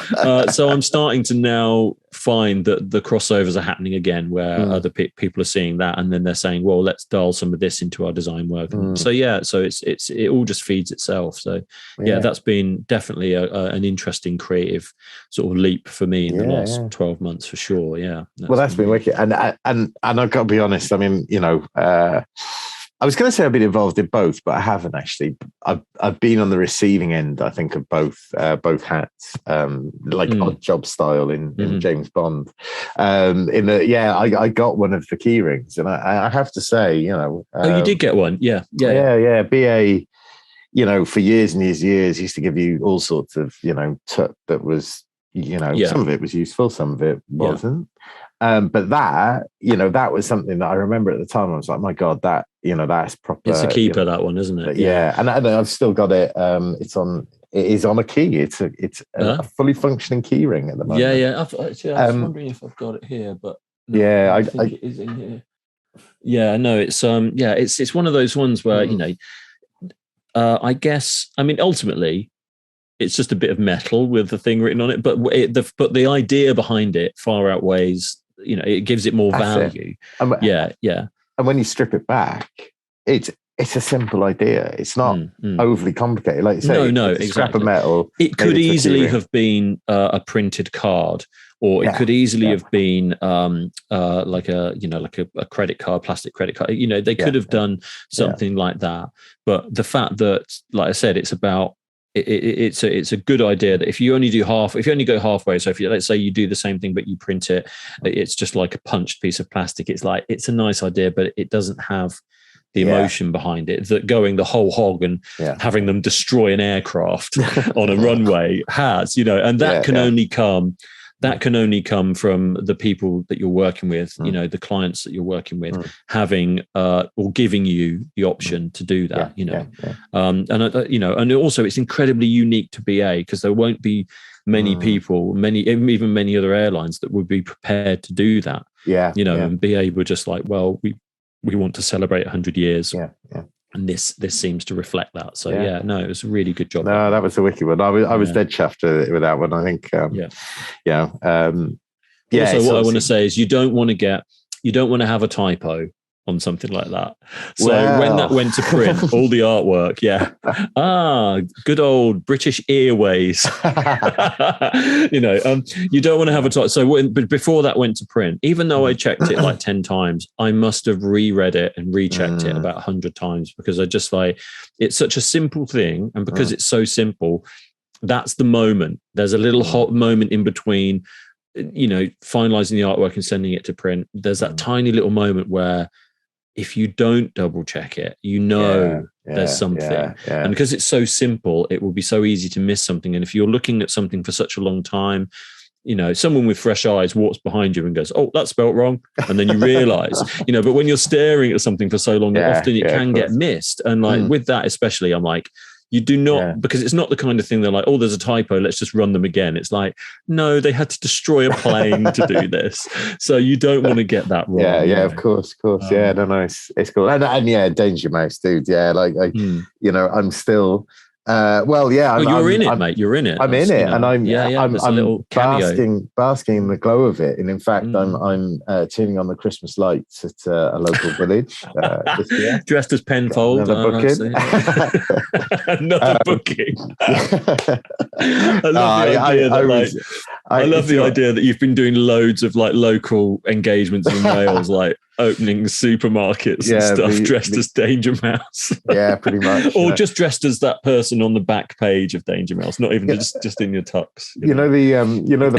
So I'm starting to now find that the crossovers are happening again, where other people are seeing that, and then they're saying, "Well, let's dial some of this into our design work." So it all just feeds itself. So that's been definitely an interesting creative sort of leap for me in the last 12 months for sure. Yeah, that's been wicked, and I've got to be honest. I mean, I was going to say I've been involved in both, but I haven't actually. I've been on the receiving end, I think, of both hats, odd job style in James Bond. I got one of the key rings, and I have to say, you did get one, yeah. BA, for years and years, used to give you all sorts of, tut that was, some of it was useful, some of it wasn't. But that was something that I remember at the time. I was like, my God, that's proper. It's a keeper, that one, isn't it? Yeah. And I've still got it. It is on a key. It's a fully functioning key ring at the moment. Yeah. I was wondering if I've got it here, but no, I think it is in here. Yeah, no, it's it's one of those ones where I guess, I mean, ultimately, it's just a bit of metal with the thing written on it, but the idea behind it far outweighs. It gives it more value. And when you strip it back, it's a simple idea. It's not overly complicated. Like you say, it's a scrap of metal. It could easily have been a printed card, or it could easily have been like a credit card, plastic credit card. They could have done something like that. But the fact that, like I said, it's about. It's a good idea that if you only go halfway, so if let's say you do the same thing but you print it, it's just like a punched piece of plastic. It's a nice idea, but it doesn't have the emotion behind it that going the whole hog and having them destroy an aircraft on a runway has, and that can only come. That can only come from the people that you're working with, the clients that you're working with, having or giving you the option to do that, and also it's incredibly unique to BA because there won't be many people, even many other airlines that would be prepared to do that. And BA were just like, well, we want to celebrate 100 years. And this seems to reflect that. So it was a really good job. No, that was a wicked one. I was dead chuffed with that one. I think. Also, what I want to say is you don't want to have a typo on something like that. So when that went to print, all the artwork, good old British Airways. You don't want to have a typo. So but before that went to print, even though I checked it like 10 times, I must have reread it and rechecked it about 100 times because I just it's such a simple thing, and because it's so simple, that's the moment. There's a little hot moment in between finalizing the artwork and sending it to print, there's that tiny little moment where if you don't double check it, there's something. And because it's so simple, it will be so easy to miss something. And if you're looking at something for such a long time, someone with fresh eyes walks behind you and goes, "Oh, that's spelt wrong," and then you realize, but when you're staring at something for so long, often it can get missed. And like with that especially, I'm like, you do not, because it's not the kind of thing they're like, "Oh, there's a typo, let's just run them again." It's like, no, they had to destroy a plane to do this. So you don't want to get that wrong. Of course. No, it's cool. And Danger Mouse, dude. Yeah, I'm still you're in it, mate. You're in it. I'm in it, and I'm basking in the glow of it. And in fact, I'm turning on the Christmas lights at a local village this year. Dressed as Penfold. Another booking. Another booking. I love the idea that you've been doing loads of like local engagements in Wales, like opening supermarkets and stuff, dressed as Danger Mouse. Yeah, pretty much. Or just dressed as that person on the back page of Danger Mouse, not even just in your tux. The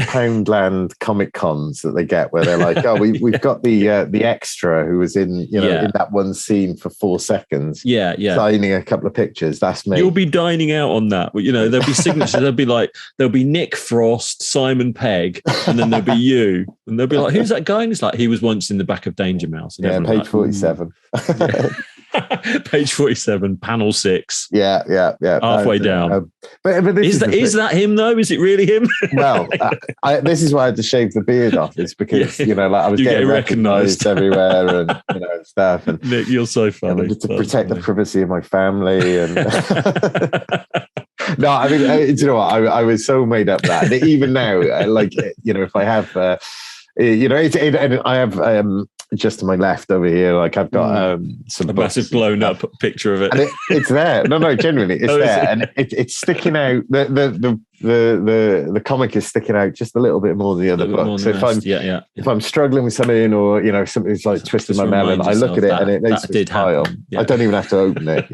Poundland Comic Cons that they get where they're like, "Oh, we've got the extra who was in in that one scene for 4 seconds, signing a couple of pictures." That's me. You'll be dining out on that. There'll be signatures. there'll be Nick Frost, Simon Pegg, and then there'll be you, and they'll be like, "Who's that guy?" And it's like, "He was once in the back of Danger Mouse." And page 47. Page 47, panel 6. Yeah. Halfway down. But is that him though? Is it really him? Well, this is why I had to shave the beard off. It's because I was getting recognised everywhere and stuff. And Nick, you're so funny. To protect the privacy of my family and. No, I mean, do you know what? I was so made up that even now, if I have, I have. Just to my left over here, like I've got some massive blown up picture of it. And it's there. No, genuinely, it's there, and it's sticking out. The comic is sticking out just a little bit more than the other book. So if I'm struggling with something, or something's like twisting my melon, I look at it and it makes me smile. I don't even have to open it.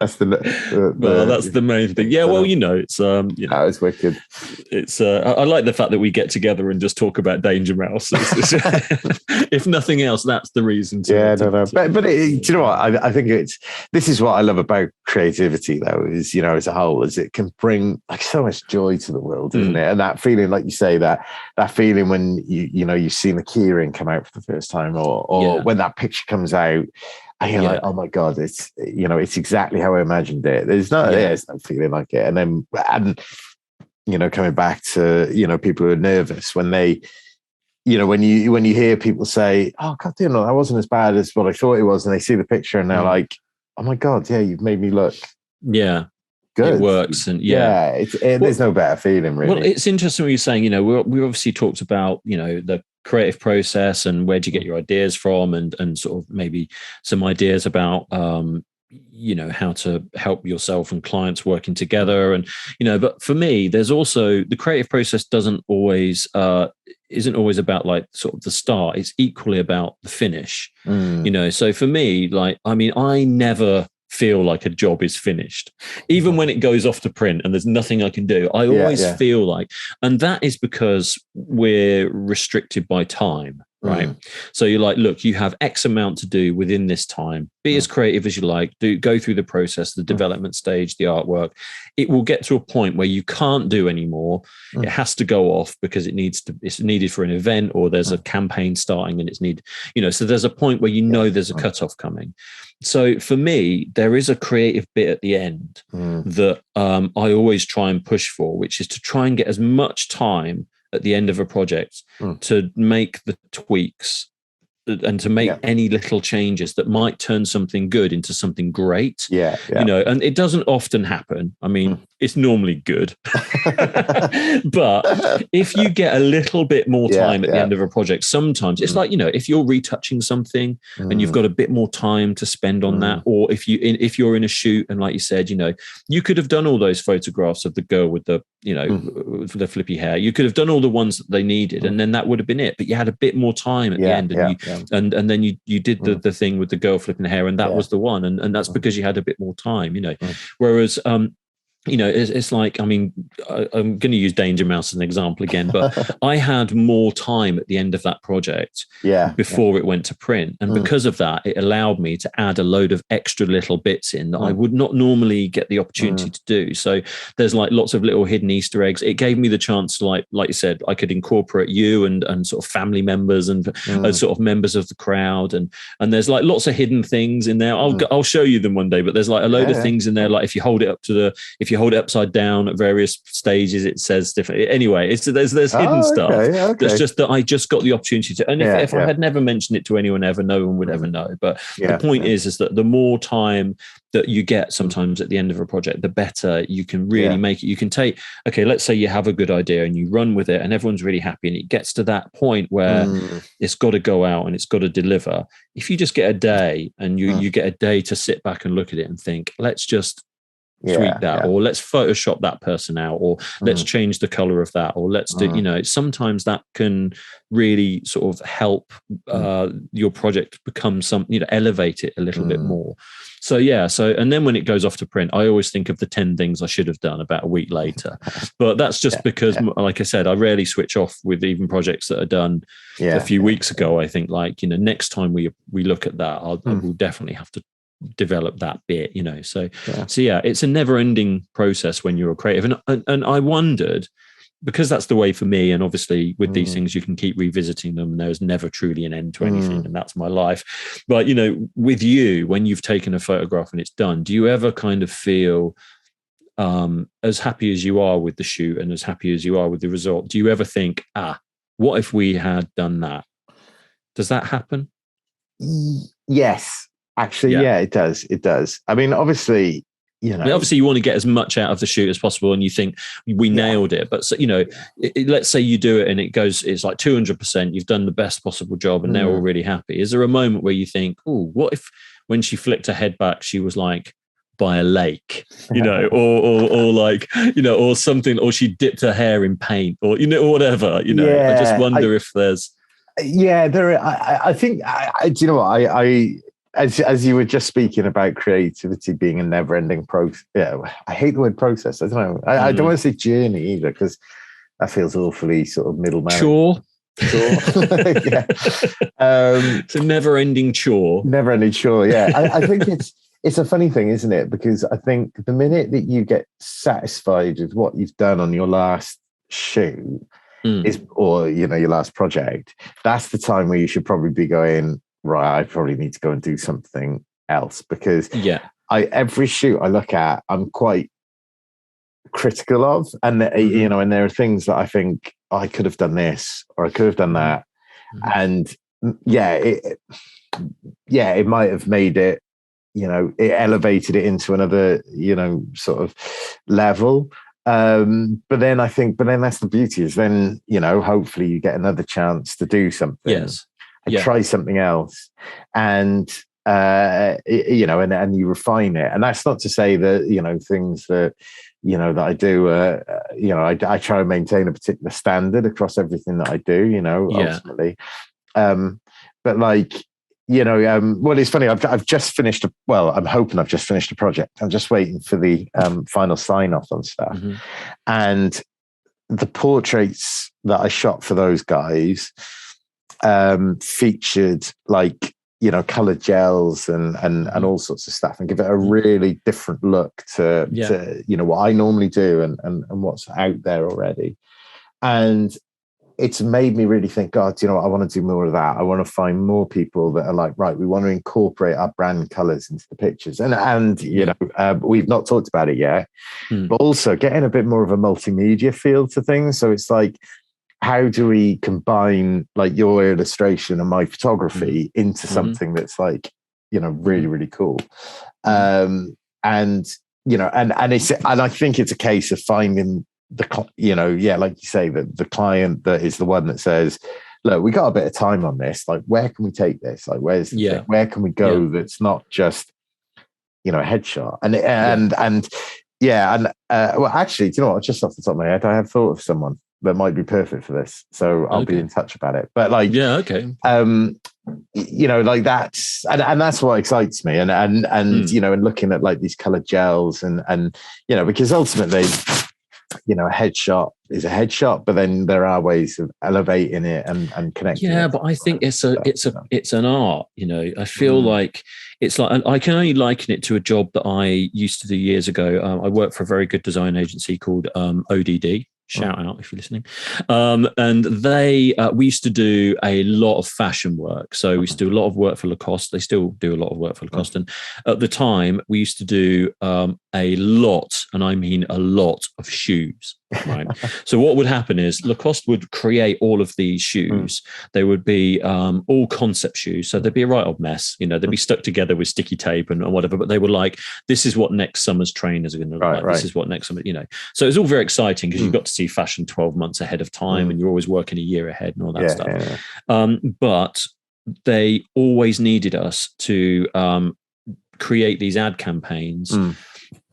That's that's the main thing. Yeah, well, it's it's wicked. It's I like the fact that we get together and just talk about Danger Mouse. If nothing else, that's the reason. But do you know what? I think this is what I love about creativity, though, is as a whole, is it can bring like so much joy to the world, isn't it? And that feeling, like you say, that feeling when you've seen the keyring come out for the first time, or when that picture comes out, and you're like, oh my god, it's it's exactly how I imagined it. There's no feeling like it. And then coming back to people who are nervous when they when you hear people say, "Oh God, that wasn't as bad as what I thought it was," and they see the picture and they're like, "Oh my God, you've made me look good." It works, and there's no better feeling, really. Well, it's interesting what you're saying. We obviously talked about the creative process and where do you get your ideas from, and sort of maybe some ideas about how to help yourself and clients working together, and but for me, there's also the creative process isn't always about like sort of the start. It's equally about the finish. So for me, I never feel like a job is finished, even when it goes off to print and there's nothing I can do. I always feel like, and that is because we're restricted by time. Right. So you're like, look, you have X amount to do within this time. Be as creative as you like. Go through the process, the development stage, the artwork. It will get to a point where you can't do anymore. It has to go off because it's needed for an event, or there's a campaign starting and it's needed, so there's a point where there's a cutoff coming. So for me, there is a creative bit at the end that I always try and push for, which is to try and get as much time at the end of a project to make the tweaks and to make any little changes that might turn something good into something great. And it doesn't often happen. I mean, it's normally good. But if you get a little bit more time at the end of a project, sometimes it's like, if you're retouching something and you've got a bit more time to spend on that, or if you're in a shoot and like you said, you could have done all those photographs of the girl with the, with the flippy hair. You could have done all the ones that they needed, and then that would have been it. But you had a bit more time at the end, and then you did the thing with the girl flipping hair, and that was the one, and that's because you had a bit more time, Whereas it's like, I mean, I'm going to use Danger Mouse as an example again, but I had more time at the end of that project before it went to print. And because of that, it allowed me to add a load of extra little bits in that I would not normally get the opportunity to do. So there's like lots of little hidden Easter eggs. It gave me the chance to, like you said, I could incorporate you and sort of family members and sort of members of the crowd. And there's like lots of hidden things in there. I'll show you them one day, but there's like a load of things in there. Like if you hold it hold it upside down at various stages, it says different. Anyway, there's hidden stuff. That's just that I just got the opportunity to. And if I had never mentioned it to anyone ever, no one would ever know. But the point is that the more time that you get sometimes at the end of a project, the better you can really make it. You can take, okay, let's say you have a good idea and you run with it and everyone's really happy and it gets to that point where it's got to go out and it's got to deliver. If you just get a day and you get a day to sit back and look at it and think, let's just tweak that, or let's Photoshop that person out, or let's change the color of that, or let's do, sometimes that can really sort of help your project become elevate it a little bit more. So and then when it goes off to print, I always think of the 10 things I should have done about a week later. But that's just because, like I said, I rarely switch off with even projects that are done a few weeks ago. I think next time we look at that, I will definitely have to develop that bit, so it's a never-ending process when you're a creative, and I wondered, because that's the way for me, and obviously with these things you can keep revisiting them and there's never truly an end to anything, and that's my life. But with you, when you've taken a photograph and it's done, do you ever kind of feel as happy as you are with the shoot and as happy as you are with the result? Do you ever think, what if we had done that? Does that happen? Yes. Actually, it does. It does. I mean, obviously, obviously you want to get as much out of the shoot as possible and you think we nailed it. But, let's say you do it and it's like 200%, you've done the best possible job and they're all really happy. Is there a moment where you think, what if when she flicked her head back, she was like by a lake, or like, or something, or she dipped her hair in paint or, or whatever, I just wonder if there's. There. I think, do you know what? As you were just speaking about creativity being a never-ending process, I hate the word process. I don't know. I don't want to say journey either, because that feels awfully sort of middleman. Chore. Yeah. It's a never-ending chore. Never-ending chore. Yeah. I think it's a funny thing, isn't it? Because I think the minute that you get satisfied with what you've done on your last shoot or your last project, that's the time where you should probably be going, right, I probably need to go and do something else, because every shoot I look at, I'm quite critical of, and and there are things that I think I could have done this or I could have done that, and it might have made it, it elevated it into another sort of level. But then that's the beauty, is then hopefully you get another chance to do something. Yes. Try something else, and and you refine it. And that's not to say that things that that I do, I try and maintain a particular standard across everything that I do. Ultimately, but like well, it's funny. I've just finished. I'm hoping I've just finished a project. I'm just waiting for the final sign off on stuff, and the portraits that I shot for those guys featured like colored gels and all sorts of stuff, and give it a really different look to what I normally do and what's out there already. And it's made me really think, God, I want to do more of that. I want to find more people that are like, right, we want to incorporate our brand colors into the pictures, and we've not talked about it yet, but also getting a bit more of a multimedia feel to things. So it's like, how do we combine like your illustration and my photography into something that's like, really, really cool. And it's, and I think it's a case of finding like you say, the client that is the one that says, look, we got a bit of time on this. Like, where can we take this? Like, where can we go? That's not just, a headshot. Well, actually, do you know what? Just off the top of my head, I have thought of someone that might be perfect for this, so I'll be in touch about it. But like, you know, like and that's what excites me. And you know, and looking at like these colored gels and you know, because ultimately, you know, a headshot is a headshot, but then there are ways of elevating it and connecting. Yeah, but I think it's an art. You know, I feel like it's like, I can only liken it to a job that I used to do years ago. I worked for a very good design agency called ODD. Shout out if you're listening. And we used to do a lot of fashion work. So we used to do a lot of work for Lacoste. They still do a lot of work for Lacoste. And at the time, we used to do a lot, and I mean a lot, of shoes. Right. So what would happen is Lacoste would create all of these shoes. They would be all concept shoes. So they'd be a right old mess. You know, they'd be stuck together with sticky tape and whatever, but they were like, this is what next summer's trainers are going to look like. This is what next summer, you know. So it was all very exciting because you got to see fashion 12 months ahead of time and you're always working a year ahead and all that stuff. Yeah. But they always needed us to create these ad campaigns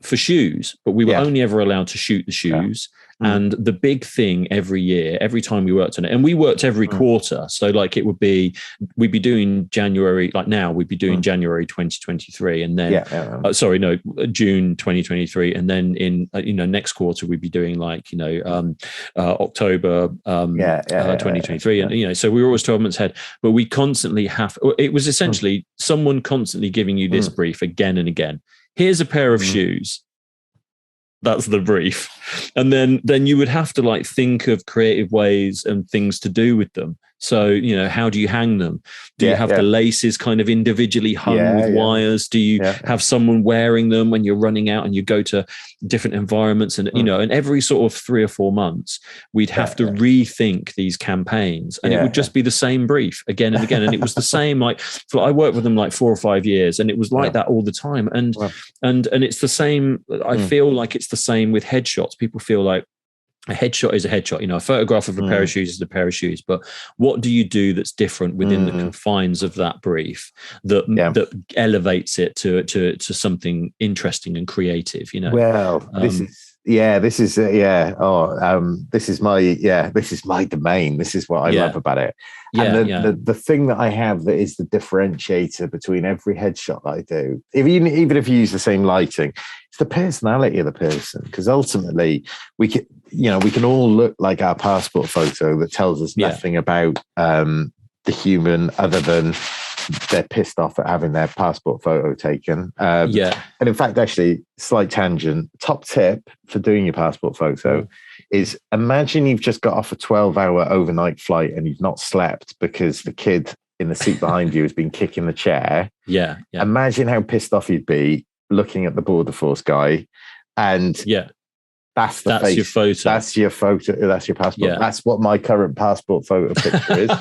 for shoes, but we were only ever allowed to shoot the shoes. And the big thing every year, every time we worked on it, and we worked every quarter. So like we'd be doing January, like now we'd be doing January 2023, and then June 2023, and then in next quarter we'd be doing like October 2023, and you know, so we were always 12 months ahead. But we constantly it was essentially someone constantly giving you this brief again and again. Here's a pair of shoes. That's the brief. And then you would have to like think of creative ways and things to do with them. So, you know, how do you hang them? Do you have the laces kind of individually hung with wires? Do you have someone wearing them when you're running out and you go to different environments? And, you know, and every sort of 3 or 4 months, we'd have to rethink these campaigns, and it would just be the same brief again and again. And it was the same, like, I worked with them like 4 or 5 years, and it was like that all the time. And it's the same. I feel like it's the same with headshots. People feel like a headshot is a headshot. You know, a photograph of a pair of shoes is a pair of shoes. But what do you do that's different within the confines of that brief that elevates it to something interesting and creative? You know, well, this is my domain. This is what I love about it. And the thing that I have that is the differentiator between every headshot that I do, even if you use the same lighting, it's the personality of the person. Because ultimately, we can all look like our passport photo that tells us nothing about the human other than they're pissed off at having their passport photo taken. And in fact, actually, slight tangent, top tip for doing your passport photo is, imagine you've just got off a 12-hour overnight flight and you've not slept because the kid in the seat behind you has been kicking the chair. Imagine how pissed off you'd be looking at the border force guy, and that's face. Your photo. That's your photo. That's your passport. That's what my current passport photo picture is.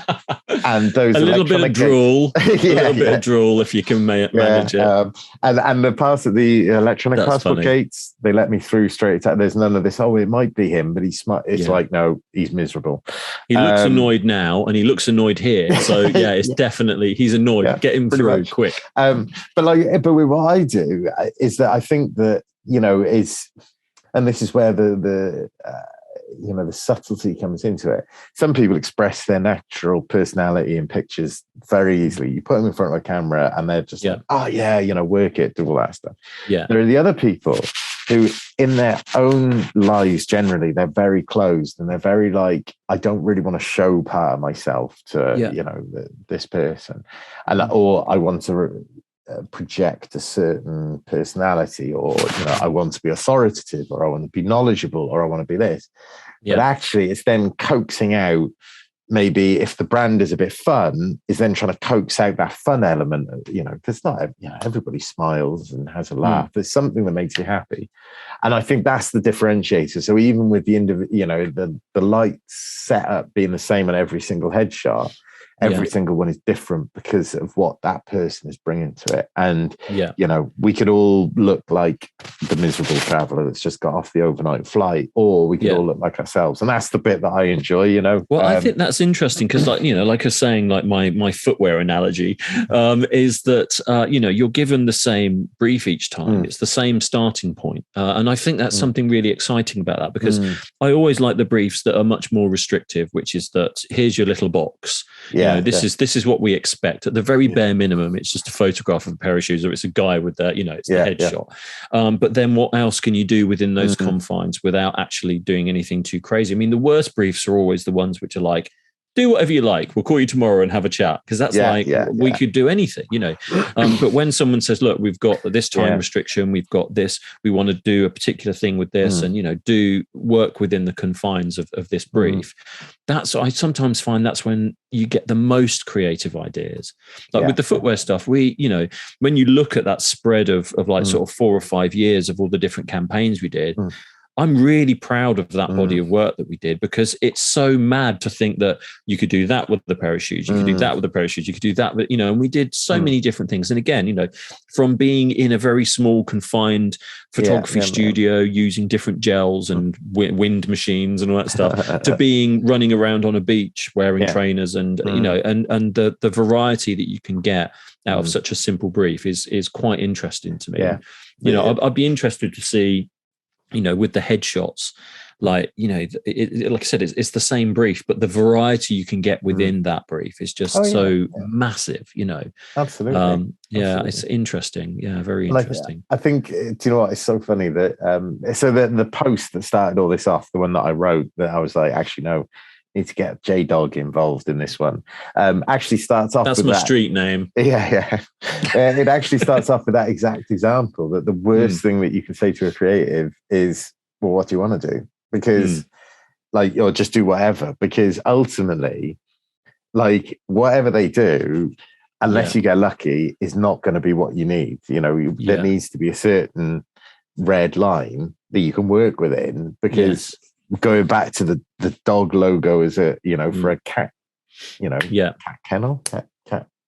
And those a little bit of drool, a little bit of drool if you can manage it. And the electronic passport gates, they let me through straight. There's none of this. Oh, it might be him, but he's smart. It's like, no, he's miserable. He looks annoyed now, and he looks annoyed here. So it's definitely he's annoyed. Get him through quick. But with what I do is that I think that, you know, and this is where the subtlety comes into it. Some people express their natural personality in pictures very easily. You put them in front of a camera and they're just like, work it, do all that stuff. There are the other people who in their own lives, generally, they're very closed and they're very like, I don't really want to show part of myself to, this person. Or I want to project a certain personality, or I want to be authoritative, or I want to be knowledgeable, or I want to be this. But actually it's then coaxing out, maybe if the brand is a bit fun, is then trying to coax out that fun element. Because not everybody smiles and has a laugh. There's something that makes you happy, and I think that's the differentiator. So even with the light setup being the same on every single headshot, every single one is different because of what that person is bringing to it. And, we could all look like the miserable traveler that's just got off the overnight flight, or we could all look like ourselves. And that's the bit that I enjoy, Well, I think that's interesting because, like I was saying, like my footwear analogy is that, you're given the same brief each time. It's the same starting point. And I think that's something really exciting about that, because I always like the briefs that are much more restrictive, which is that here's your little box. This is what we expect at the very bare minimum. It's just a photograph of a pair of shoes, or it's a guy with the, it's the headshot. But then what else can you do within those confines without actually doing anything too crazy? I mean, the worst briefs are always the ones which are like, do whatever you like. We'll call you tomorrow and have a chat. Because that's we could do anything, But when someone says, look, we've got this time restriction, we've got this, we want to do a particular thing with this and, do work within the confines of this brief. I sometimes find that's when you get the most creative ideas. Like with the footwear stuff, we, when you look at that spread of like sort of 4 or 5 years of all the different campaigns we did, I'm really proud of that body of work that we did, because it's so mad to think that you could do that with a pair of shoes, you could do that with a pair of shoes, you could do that, but and we did so many different things. And again, from being in a very small confined photography studio using different gels and wind machines and all that stuff, to being running around on a beach wearing trainers and and the variety that you can get out of such a simple brief is quite interesting to me. I'd be interested to see, with the headshots, like, like I said, it's the same brief, but the variety you can get within that brief is just massive, Absolutely. It's interesting. Yeah, very interesting. I think, do you know what? It's so funny that, so the post that started all this off, the one that I wrote, that I was like, actually, no, need to get J-Dog involved in this one. Actually starts off. That's my street name. Yeah. It actually starts off with that exact example, that the worst thing that you can say to a creative is, well, what do you want to do? Because or just do whatever. Because ultimately, like, whatever they do, unless you get lucky, is not going to be what you need. There needs to be a certain red line that you can work within, because going back to the dog logo as a, for a cat, cat kennel, cat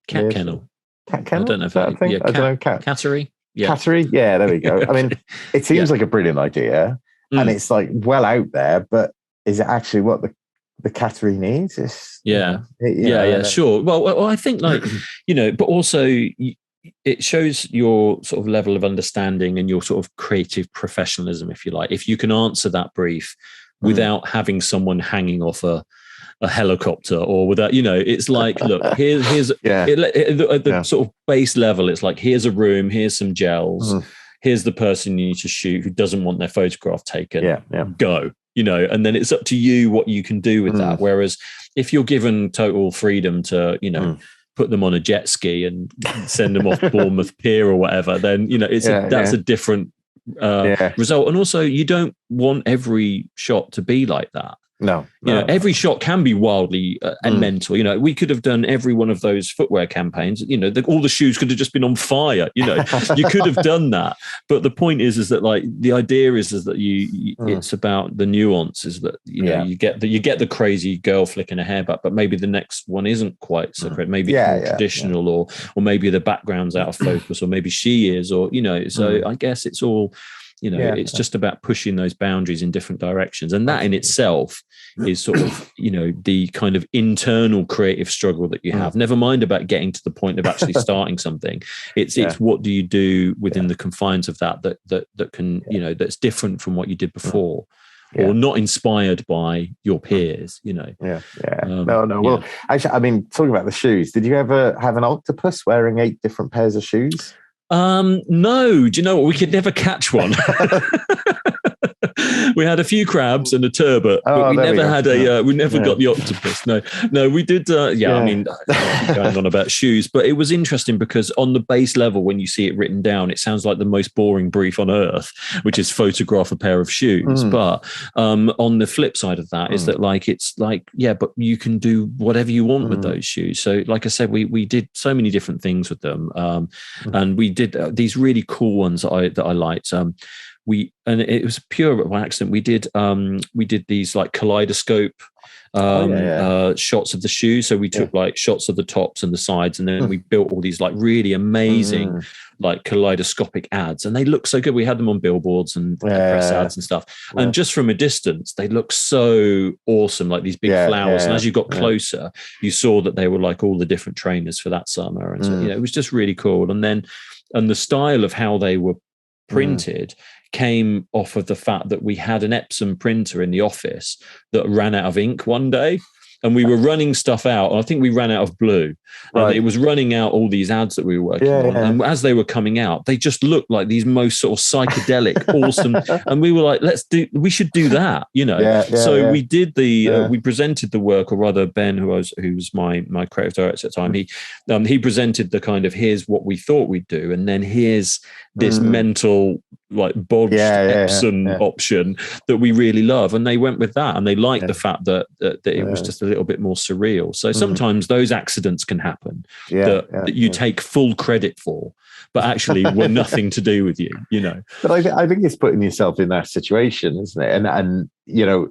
kennel. Cat kennel? I don't know if that thing. I don't know. Cattery. Yeah. Cattery. Yeah, there we go. I mean, it seems like a brilliant idea, and it's like well out there, but is it actually what the cattery needs? Sure. Well, I think like, but also it shows your sort of level of understanding and your sort of creative professionalism, if you like. If you can answer that brief without having someone hanging off a helicopter, or without, it's like, look, here's at the sort of base level, it's like, here's a room, here's some gels, here's the person you need to shoot who doesn't want their photograph taken. Go, and then it's up to you what you can do with that. Whereas if you're given total freedom to, put them on a jet ski and send them off Bournemouth Pier or whatever, then that's a different result. And also, you don't want every shot to be like that. No. Every shot can be wildly and mental. We could have done every one of those footwear campaigns. All the shoes could have just been on fire. You could have done that. But the point is that, like, the idea is that you it's about the nuances that you get the crazy girl flicking her hair back, but maybe the next one isn't quite so great. Maybe it's more traditional, or maybe the background's out of focus, or maybe she is, or So I guess it's all. It's just about pushing those boundaries in different directions. And that in itself is sort of, the kind of internal creative struggle that you have. Never mind about getting to the point of actually starting something. It's what do you do within the confines of that can, that's different from what you did before. Or not inspired by your peers, No. Well, actually, I mean, talking about the shoes, did you ever have an octopus wearing 8 different pairs of shoes? No. Do you know what? We could never catch one. We had a few crabs and a turbot, but we never had we never got the octopus. No, we did. I mean, going on about shoes, but it was interesting because on the base level, when you see it written down, it sounds like the most boring brief on earth, which is photograph a pair of shoes. But on the flip side of that is that, like, it's like, but you can do whatever you want with those shoes. So, like I said, we did so many different things with them, and we did these really cool ones that I liked. And it was pure by accident. We did these like kaleidoscope shots of the shoes. So we took like shots of the tops and the sides, and then we built all these like really amazing like kaleidoscopic ads, and they look so good. We had them on billboards and press ads and stuff. And just from a distance, they look so awesome, like these big flowers. And as you got closer, you saw that they were like all the different trainers for that summer. And so, it was just really cool. And the style of how they were printed came off of the fact that we had an Epson printer in the office that ran out of ink one day. and we were running stuff out. I think we ran out of blue. Right. It was running out all these ads that we were working on. Yeah. And as they were coming out, they just looked like these most sort of psychedelic, awesome. And we were like, we should do that, you know? We did we presented the work, or rather Ben, who was my creative director at the time, he presented the kind of, here's what we thought we'd do. And then here's this mental, like bodged Epson option that we really love. And they went with that, and they liked the fact that it was just a little bit more surreal. So sometimes those accidents can happen that you take full credit for, but actually were nothing to do with you, you know. But I think it's putting yourself in that situation, isn't it? And you know,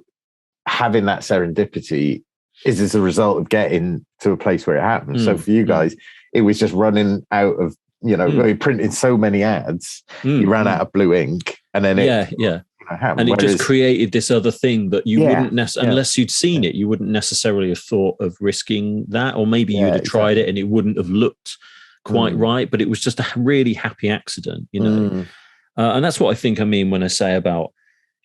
having that serendipity is as a result of getting to a place where it happens. So for you guys, it was just running out of, you know, we printed so many ads, you ran out of blue ink, and then happened. And it just created this other thing that you wouldn't unless you'd seen it, you wouldn't necessarily have thought of risking that, or maybe you'd have tried it and it wouldn't have looked quite right, but it was just a really happy accident, you know. And that's what I think I mean when I say about,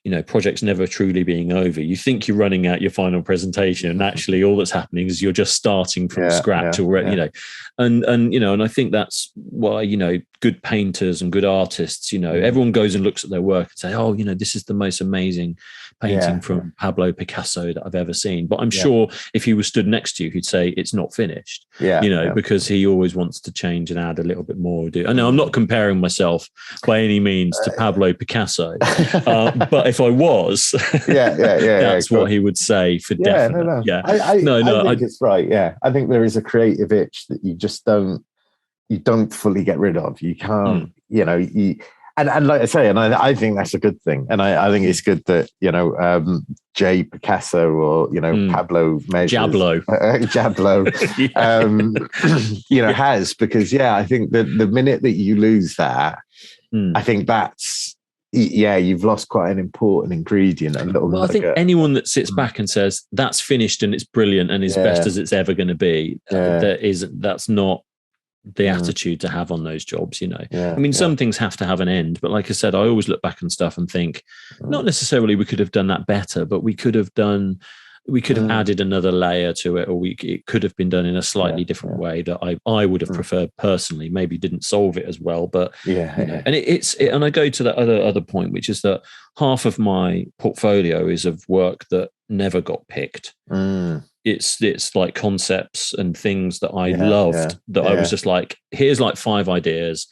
you know, projects never truly being over. You think you're running out your final presentation, and actually all that's happening is you're just starting from scratch already, you know. And you know, and I think that's why, you know, good painters and good artists, you know, everyone goes and looks at their work and say, oh, you know, this is the most amazing painting from Pablo Picasso that I've ever seen. But I'm sure if he was stood next to you, he'd say it's not finished, you know, because he always wants to change and add a little bit more. I know I'm not comparing myself by any means to Pablo Picasso, but if I was, that's what he would say for definite. I think it's right. Yeah, I think there is a creative itch that you just don't fully get rid of. You can't, you know, and like I say, and I think that's a good thing. And I think it's good that, you know, J. Picasso, or, you know, Pablo Jablo, you know, has, because, I think that the minute that you lose that, I think that's, you've lost quite an important ingredient. I think anyone that sits back and says that's finished and it's brilliant and as best as it's ever going to be, that's not the attitude to have on those jobs, you know. I mean, some things have to have an end, but like I said, I always look back on stuff and think, not necessarily we could have done that better, but we could have added another layer to it, or it could have been done in a slightly different way that I would have preferred personally. Maybe didn't solve it as well, but you know, and and I go to that other point, which is that half of my portfolio is of work that never got picked. It's like concepts and things that I loved that I was just like, here's like 5 ideas.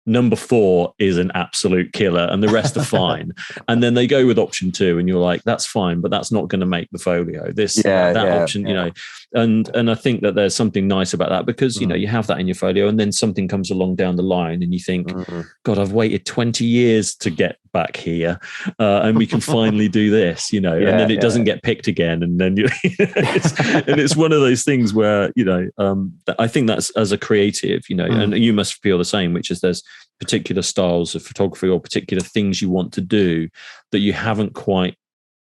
Number 4 is an absolute killer and the rest are fine. And then they go with option 2 and you're like, that's fine, but that's not going to make the folio. That option, you know, and I think that there's something nice about that, because, you know, you have that in your folio and then something comes along down the line and you think, God, I've waited 20 years to get back here and we can finally do this, you know, and then it doesn't get picked again. And then it's one of those things where, you know, I think that's, as a creative, you know, and you must feel the same, which is there's particular styles of photography or particular things you want to do that you haven't quite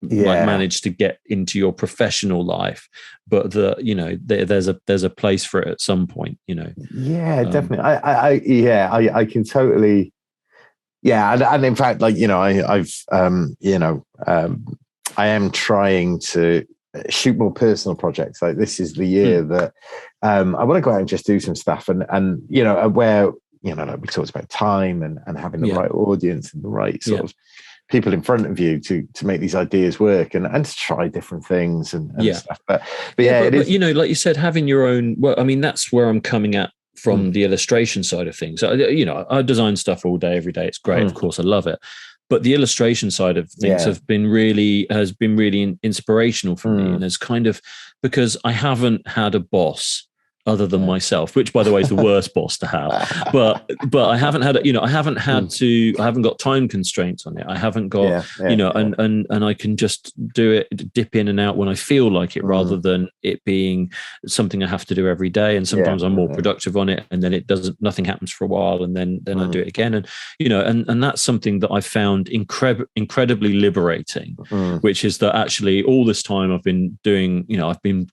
managed to get into your professional life, but you know, there's a place for it at some point, you know. Definitely. I can totally and in fact, like, you know, I've I am trying to shoot more personal projects. Like, this is the year that I want to go out and just do some stuff, and you know, where, you know, like we talked about time and having the right audience and the right sort of people in front of you to make these ideas work and to try different things and stuff. But you know, like you said, having your own. Well, I mean, that's where I'm coming at from the illustration side of things. You know, I design stuff all day, every day. It's great. Of course, I love it. But the illustration side of things has been really inspirational for me, and it's kind of because I haven't had a boss other than myself, which, by the way, is the worst boss to have. But I haven't had, you know, I haven't got time constraints on it. I haven't got, you know, and I can just do it, dip in and out when I feel like it, rather than it being something I have to do every day. And sometimes I'm more productive on it, and then nothing happens for a while, and then I do it again. And, you know, and that's something that I found incredibly liberating, which is that actually all this time I've been doing, you know, I've been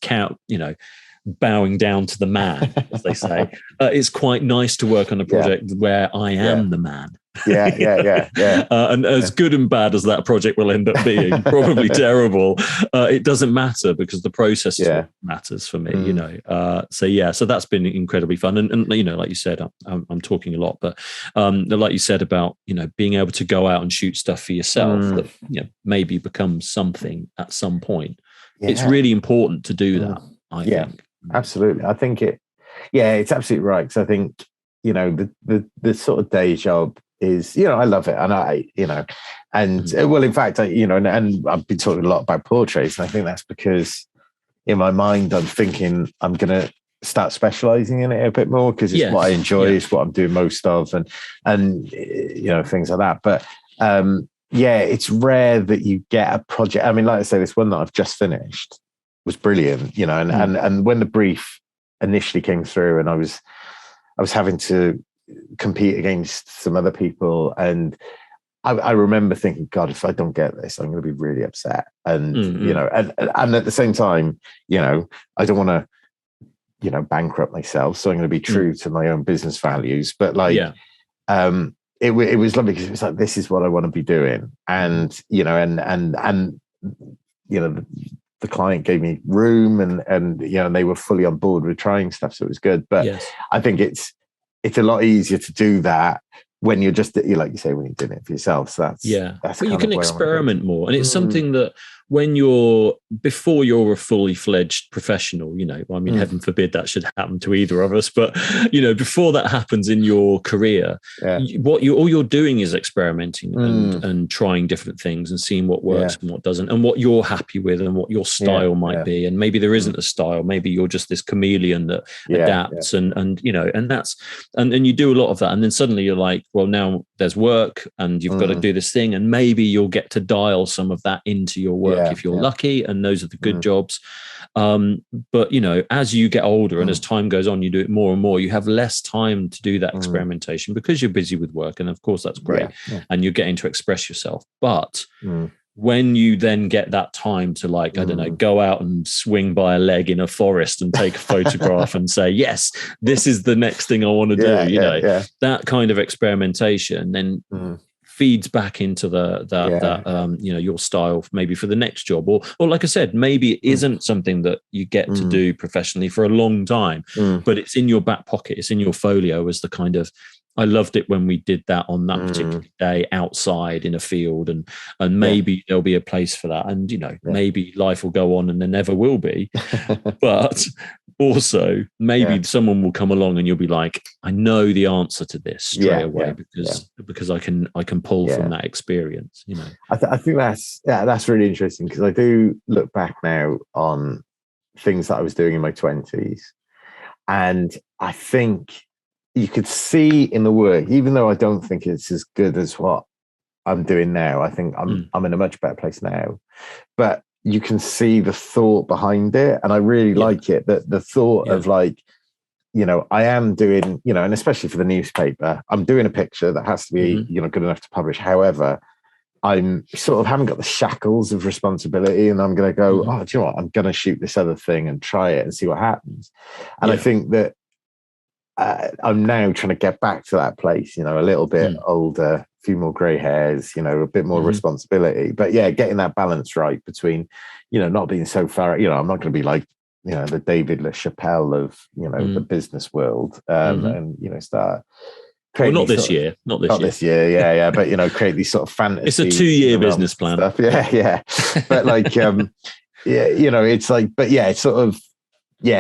bowing down to the man, as they say. It's quite nice to work on a project where I am the man, Yeah. And as good and bad as that project will end up being, probably terrible, it doesn't matter because the process is what matters for me, you know. So that's been incredibly fun. And you know, like you said, I'm talking a lot, but like you said about, you know, being able to go out and shoot stuff for yourself that, you know, maybe becomes something at some point. It's really important to do that, I think. Absolutely. I think it's absolutely right. Because I think, you know, the sort of day job is, you know, I love it. And you know, and well, in fact, you know, and I've been talking a lot about portraits. And I think that's because in my mind, I'm thinking I'm going to start specializing in it a bit more because it's what I enjoy, it's what I'm doing most of, and you know, things like that. But it's rare that you get a project. I mean, like I say, this one that I've just finished was brilliant, you know, and when the brief initially came through and I was having to compete against some other people, and I remember thinking, God, if I don't get this, I'm going to be really upset. And you know, and at the same time, you know, I don't want to, you know, bankrupt myself, so I'm going to be true to my own business values. But like, it was lovely because it was like, this is what I want to be doing, and you know, and you know, the client gave me room, and you know, and they were fully on board with trying stuff, so it was good. But I think it's a lot easier to do that when you're just, like you say, when you're doing it for yourself. So that's but you can experiment more, and it's something that before you're a fully fledged professional, you know, I mean, heaven forbid that should happen to either of us, but you know, before that happens in your career, all you're doing is experimenting and trying different things and seeing what works and what doesn't, and what you're happy with and what your style might be. And maybe there isn't a style, maybe you're just this chameleon that adapts and you know, and that's and you do a lot of that, and then suddenly you're like, well, now there's work and you've got to do this thing, and maybe you'll get to dial some of that into your work if you're lucky, and those are the good jobs. But you know, as you get older and as time goes on, you do it more and more, you have less time to do that experimentation because you're busy with work, and of course that's great, and you're getting to express yourself. But when you then get that time to, like, I don't know, go out and swing by a leg in a forest and take a photograph and say, yes, this is the next thing I want to do, you know, that kind of experimentation then feeds back into that you know, your style maybe for the next job, or like I said, maybe it isn't something that you get to do professionally for a long time, but it's in your back pocket, it's in your folio as the kind of, I loved it when we did that on that particular day outside in a field, and maybe there'll be a place for that, and you know, maybe life will go on and there never will be, but also maybe someone will come along and you'll be like, I know the answer to this straight away because I can pull from that experience, you know. I think that's really interesting, because I do look back now on things that I was doing in my 20s, and I think you could see in the work, even though I don't think it's as good as what I'm doing now, I think I'm in a much better place now, but you can see the thought behind it. And I really like it, that the thought of, like, you know, I am doing, you know, and especially for the newspaper, I'm doing a picture that has to be, you know, good enough to publish. However, I'm sort of haven't got the shackles of responsibility, and I'm going to go, oh, do you know what? I'm going to shoot this other thing and try it and see what happens. And I think that I'm now trying to get back to that place, you know, a little bit older, a few more grey hairs, you know, a bit more responsibility. But getting that balance right between, you know, not being so far, you know, I'm not going to be like, you know, the David LaChapelle of, you know, the business world, and, you know, start. Well, not this year. Not this year. Yeah. But, you know, create these sort of fantasies. It's a 2-year business plan. Stuff. Yeah. But like, you know, it's like, but it's sort of,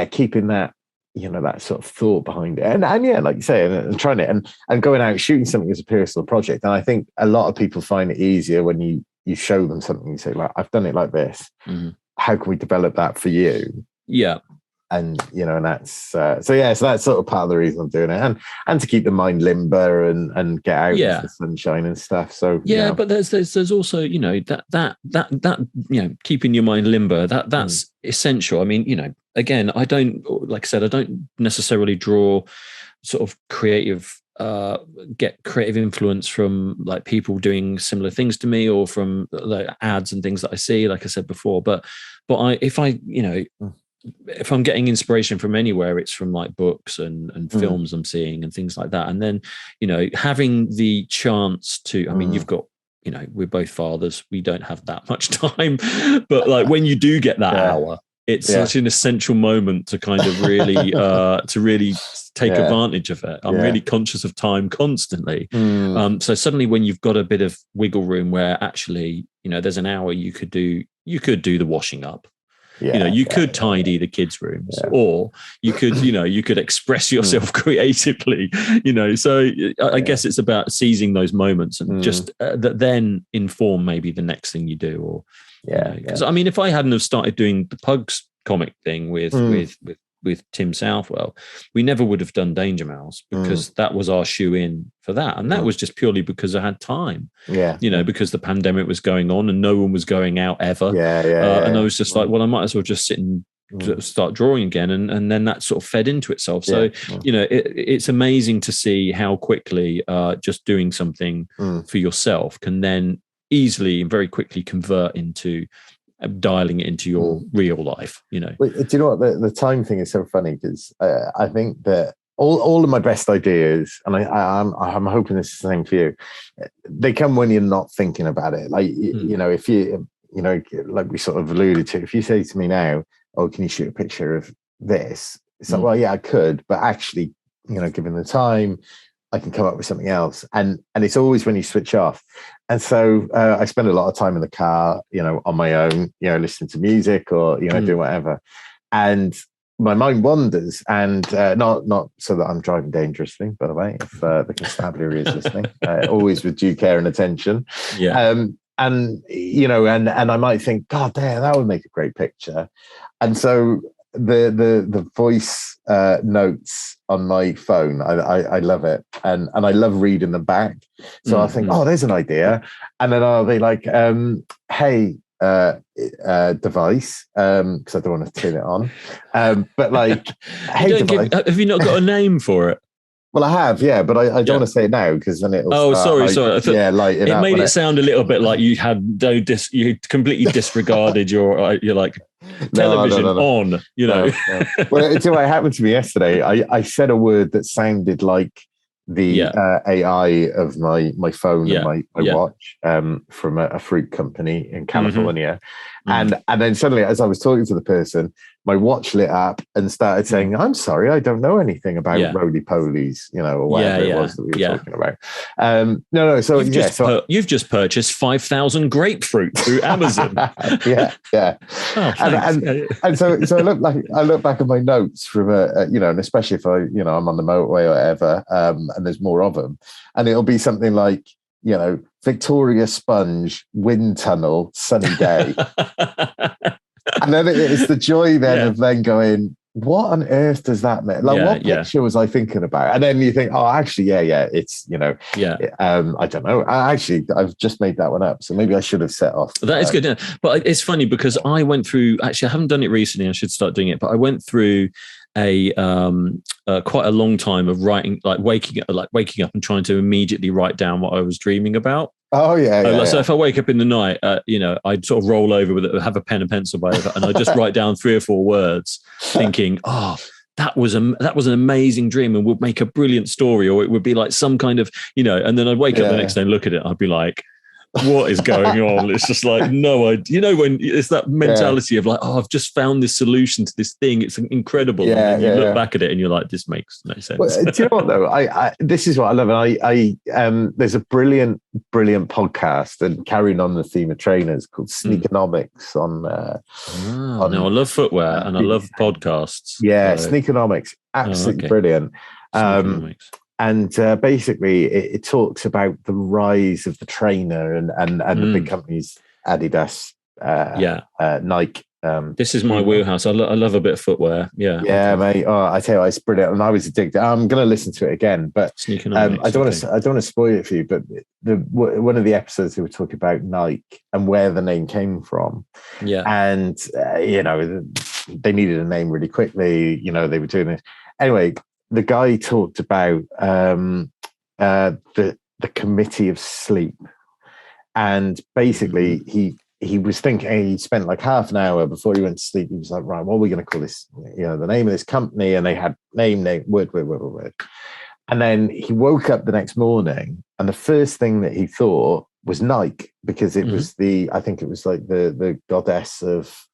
keeping that, you know, that sort of thought behind it, and like you say, and trying it, and going out shooting something as a personal project. And I think a lot of people find it easier when you show them something, you say, like, I've done it like this. How can we develop that for you? And you know, and that's so that's sort of part of the reason I'm doing it, and to keep the mind limber and get out into the sunshine and stuff. So but there's also, you know, that you know, keeping your mind limber, that's essential. I mean, you know, again, I don't, like I said, I don't necessarily draw sort of creative get creative influence from like people doing similar things to me, or from like ads and things that I see, like I said before, but if I, you know, if I'm getting inspiration from anywhere, it's from like books and films I'm seeing and things like that. And then, having the chance to, I mean, you've got, we're both fathers. We don't have that much time, but like when you do get that hour, it's such an essential moment to kind of really, take advantage of it. I'm really conscious of time constantly. So suddenly when you've got a bit of wiggle room where actually, there's an hour you could do the washing up. You could tidy the kids' rooms, or you could express yourself creatively. So I guess it's about seizing those moments and just that then inform maybe the next thing you do. Or because I mean, if I hadn't have started doing the Pugs comic thing with Tim Southwell, we never would have done Danger Mouse, because that was our shoe in for that, and that was just purely because I had time. Because the pandemic was going on and no one was going out ever. And I was just like, well, I might as well just sit and start drawing again, and then that sort of fed into itself. So it's amazing to see how quickly just doing something for yourself can then easily and very quickly convert into dialing it into your real life. But do you know what, the time thing is so funny, because I think that all of my best ideas, and I'm hoping it's the same for you, they come when you're not thinking about it. Like if you like we sort of alluded to, if you say to me now, oh, can you shoot a picture of this, it's like, well, yeah, I could, but actually, given the time, I can come up with something else. And it's always when you switch off. And so I spend a lot of time in the car, on my own, listening to music or, doing whatever. And my mind wanders, and not so that I'm driving dangerously, by the way, if the constabulary is listening, always with due care and attention. And I might think, God damn, that would make a great picture. And so the voice notes on my phone, I love it, and I love reading them back. So I think, oh, there's an idea, and then I'll be like, hey, device, because I don't want to turn it on, but like, hey, device. Have you not got a name for it? Well, I have, but I don't want to say it now, because then it'll. Oh, sorry. It made it sound a little bit like you had you completely disregarded your like television on. No. Well, it's what happened to me yesterday. I said a word that sounded like the AI of my phone and my watch from a fruit company in California. And then suddenly, as I was talking to the person, my watch lit up and started saying, I'm sorry, I don't know anything about roly-polies, or whatever it was that we were talking about. So you've just purchased 5,000 grapefruit through Amazon. Oh, and so I look back at my notes from and especially if I'm on the motorway or whatever, and there's more of them, and it'll be something like, Victoria Sponge, wind tunnel, sunny day. And then it's the joy then of then going, what on earth does that mean? Like, what picture was I thinking about? And then you think, oh, actually, it's, I don't know. I've just made that one up. So maybe I should have set off. That is good. But it's funny because I went through, actually, I haven't done it recently. I should start doing it. But I went through quite a long time of writing, like waking up and trying to immediately write down what I was dreaming about. Oh So if I wake up in the night, I'd sort of roll over with it, have a pen and pencil by it, and I just write down 3 or 4 words, thinking, oh, that was an amazing dream and would make a brilliant story, or it would be like some kind of, and then I'd wake up the next day and look at it, I'd be like, what is going on? It's just like, no idea. When it's that mentality of like, oh, I've just found this solution to this thing. It's incredible. And then you look back at it and you're like, this makes no sense. Well, do you know what though? This is what I love. And there's a brilliant podcast and carrying on the theme of trainers called Sneakonomics on. No, I love footwear and I love podcasts. Yeah, so. Sneakonomics, absolutely brilliant. Sneakonomics. And basically, it talks about the rise of the trainer and the big companies, Adidas, Nike. This is my wheelhouse. I love a bit of footwear. Yeah, mate. Oh, I tell you, it's brilliant, and I was addicted. I'm going to listen to it again, but I don't want to spoil it for you. But one of the episodes they were talking about Nike and where the name came from. Yeah, and they needed a name really quickly. They were doing it anyway. The guy talked about the committee of sleep, and basically he he was thinking, he spent like half an hour before he went to sleep. He was like, right, what are we going to call this? The name of this company. And they had name, word. And then he woke up the next morning, and the first thing that he thought was Nike, because it was I think it was like the goddess of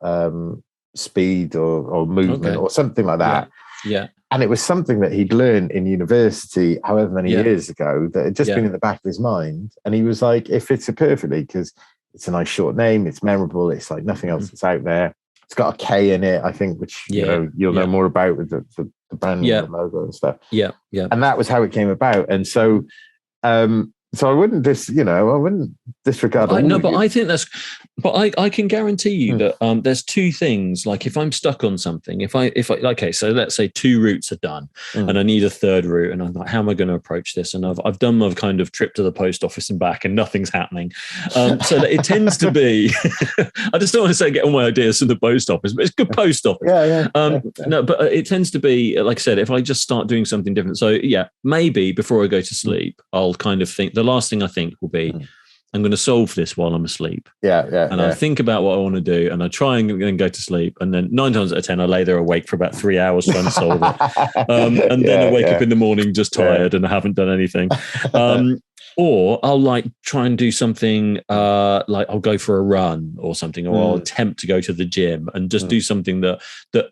speed or movement or something like that. Yeah. And it was something that he'd learned in university, however many years ago, that had just been in the back of his mind. And he was like, it fits it perfectly because it's a nice short name. It's memorable. It's like nothing else that's out there. It's got a K in it, I think, which you'll know more about with the brand and the logo and stuff. Yeah. And that was how it came about. And so, so I wouldn't disregard. I think I can guarantee you that there's two things. Like if I'm stuck on something, if I okay, so let's say 2 routes are done, and I need a third route, and I'm like, how am I going to approach this? And I've done my kind of trip to the post office and back, and nothing's happening. So it tends to be. I just don't want to say get all my ideas from the post office, but it's good post office. No, but it tends to be, like I said, if I just start doing something different. So maybe before I go to sleep, I'll kind of think. The last thing I think will be, I'm going to solve this while I'm asleep. And I think about what I want to do, and I try and go to sleep. And then 9 times out of 10, I lay there awake for about 3 hours trying to solve it. And then I wake up in the morning just tired and I haven't done anything. Or I'll like try and do something like I'll go for a run or something, or I'll attempt to go to the gym and just do something that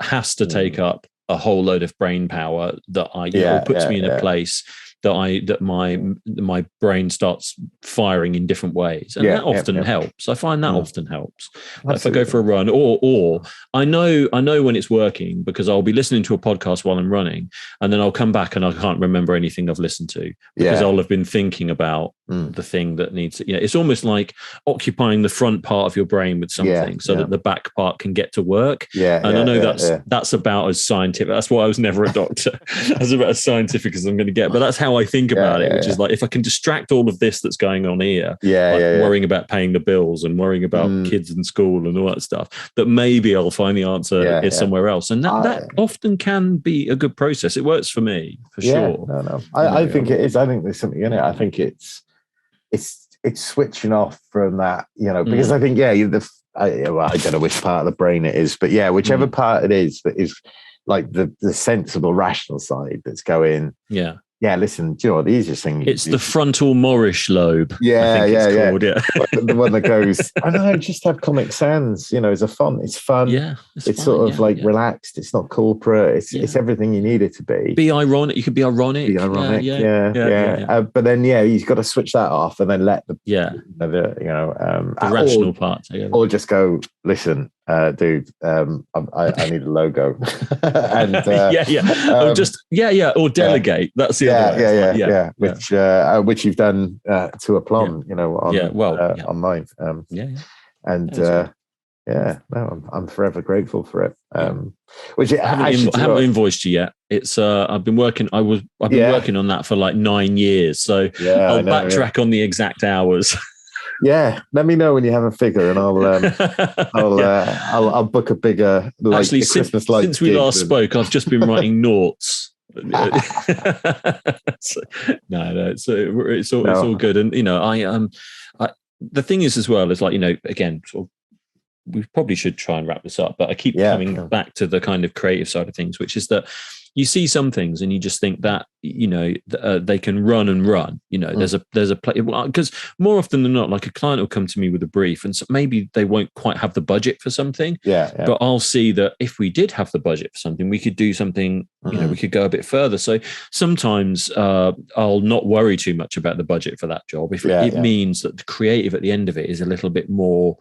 has to take up a whole load of brain power that puts me in a place that my brain starts firing in different ways, and that often helps. I find that often helps. If I go for a run, or I know when it's working because I'll be listening to a podcast while I'm running, and then I'll come back and I can't remember anything I've listened to because I'll have been thinking about the thing that needs. It's almost like occupying the front part of your brain with something so that the back part can get to work. I know that's about as scientific. That's why I was never a doctor. That's about as scientific as I'm going to get. But that's how I think about it, which is like if I can distract all of this that's going on here, worrying about paying the bills and worrying about kids in school and all that stuff, that maybe I'll find the answer is somewhere else. And that often can be a good process. It works for me for sure. No. I think it is. I think there's something in it. I think it's switching off from that, because I think I don't know which part of the brain it is, but whichever part it is that is like the sensible, rational side that's going. Listen, do you know what the easiest thing? It's the frontal Moorish lobe. Called, the one that goes, I know, just have Comic Sans, as a font. It's fun. It's sort of relaxed. It's not corporate. It's everything you need it to be. Be ironic. You could be ironic. But then, you've got to switch that off and then let the rational part together. Or just go, listen, dude, I need a logo. And or delegate. That's the other way. Which you've done to aplomb, on mine. I'm forever grateful for it. Which I haven't invoiced you yet. It's I've been working working on that for like 9 years, so I'll backtrack on the exact hours. Let me know when you have a figure, and I'll book a bigger. Actually, since we last spoke, I've just been writing noughts. It's all good, and the thing is as well is like again, sort of, we probably should try and wrap this up, but I keep coming back to the kind of creative side of things, which is that you see some things and you just think that they can run and run. There's a because more often than not, like a client will come to me with a brief, and so maybe they won't quite have the budget for something. But I'll see that if we did have the budget for something, we could do something. We could go a bit further. So sometimes I'll not worry too much about the budget for that job if it means that the creative at the end of it is a little bit more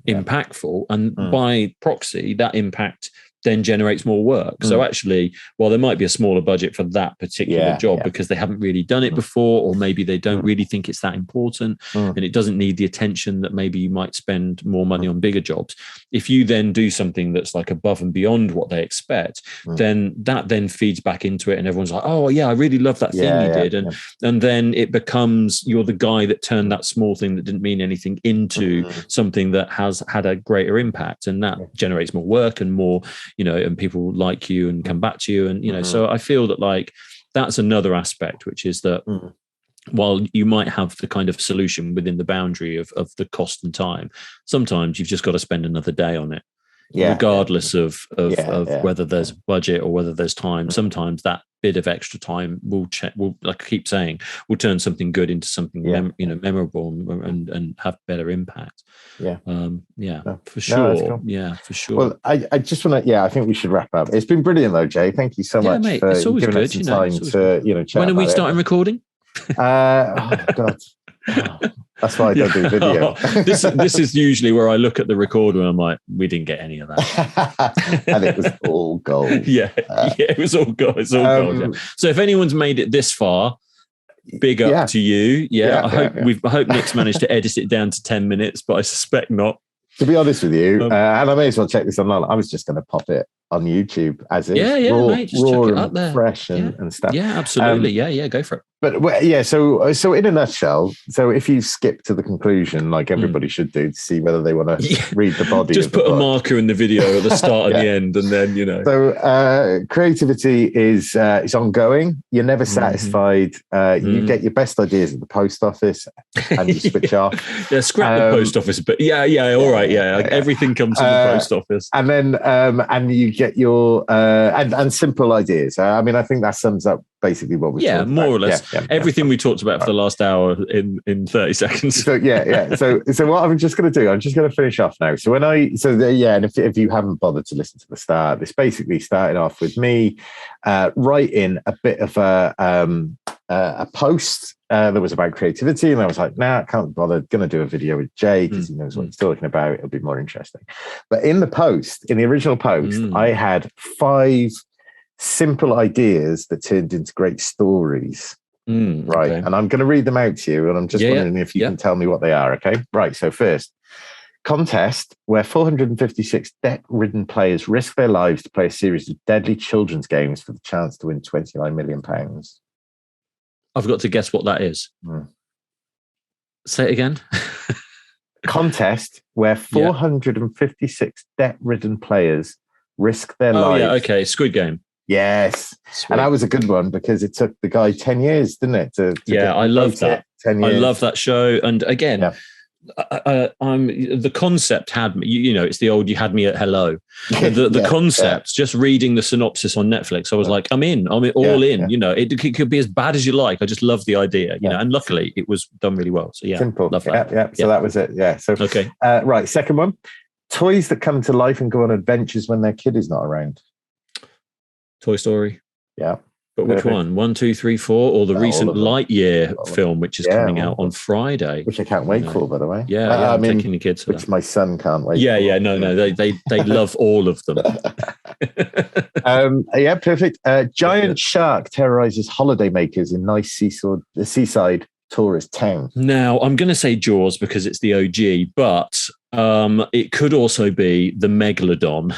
impactful, and by proxy, that impact then generates more work. So actually, while there might be a smaller budget for that particular job because they haven't really done it before, or maybe they don't really think it's that important and it doesn't need the attention that maybe you might spend more money on bigger jobs. If you then do something that's like above and beyond what they expect, then that then feeds back into it, and everyone's like, oh yeah, I really love that thing you did. And then it becomes, you're the guy that turned that small thing that didn't mean anything into something that has had a greater impact, and that generates more work and more, and people like you and come back to you. And, so I feel that like, that's another aspect, which is that while you might have the kind of solution within the boundary of the cost and time, sometimes you've just got to spend another day on it. Regardless of whether there's budget or whether there's time. Sometimes that bit of extra time will like I keep saying, will turn something good into something memorable and have better impact. For sure. Cool. For sure. Well, I just want to I think we should wrap up. It's been brilliant though, Jay. Thank you so much, mate, for it's always giving good, us some time to chat. When are we starting recording? Oh God. That's why I don't do video. This is usually where I look at the recorder and I'm like, we didn't get any of that. And it was all gold. It was all gold. It's all gold. Yeah. So if anyone's made it this far, big up to you. I hope Nick's managed to edit it down to 10 minutes, but I suspect not. To be honest with you, and I may as well check this online, I was just going to pop it on YouTube as is. Mate, just raw chuck it and up there. Fresh and stuff. Yeah, absolutely. Go for it. But so in a nutshell, so if you skip to the conclusion, like everybody should do, to see whether they want to read the body. Just put a marker in the video at the start and the end, and then So creativity is it's ongoing. You're never satisfied. You get your best ideas at the post office, and you switch off. Scrap the post office, but all right, everything comes in the post office, and then and you get your and simple ideas. I mean, I think that sums up basically what we talked more about. or less everything we talked about for the last hour in 30 seconds. So so what I'm just going to do, I'm just going to finish off now. So and if you haven't bothered to listen to the start, this basically started off with me writing a bit of a post that was about creativity, and I was like, I can't bother, going to do a video with Jay because he knows what he's talking about. It'll be more interesting. But in the original post, I had 5 simple ideas that turned into great stories. Right. Okay. And I'm going to read them out to you, and I'm just wondering if you can tell me what they are. Okay. Right. So first, contest where 456 debt-ridden players risk their lives to play a series of deadly children's games for the chance to win £29 million. I've got to guess what that is. Say it again. Contest where 456 debt-ridden players risk their lives. Okay. Squid Game. Yes. Sweet. And that was a good one because it took the guy 10 years, didn't it? I love that. 10 years. I love that show. And again, the concept had me, it's the old, you had me at hello. The concept, just reading the synopsis on Netflix, I was like, I'm in, all in. It could be as bad as you like. I just love the idea, and luckily it was done really well. So simple. Love that. Yeah. So that was it. Yeah. So, okay. Right. Second one, toys that come to life and go on adventures when their kid is not around. Toy Story. Yeah. But which one? 1, 2, 3, 4, or the recent Lightyear film, which is coming out on Friday. Which I can't wait for, by the way. I'm taking the kids for which that. My son can't wait for. No. They love all of them. Perfect. Giant shark terrorizes holidaymakers in nice seaside tourist town. Now, I'm going to say Jaws because it's the OG, but it could also be the Megalodon.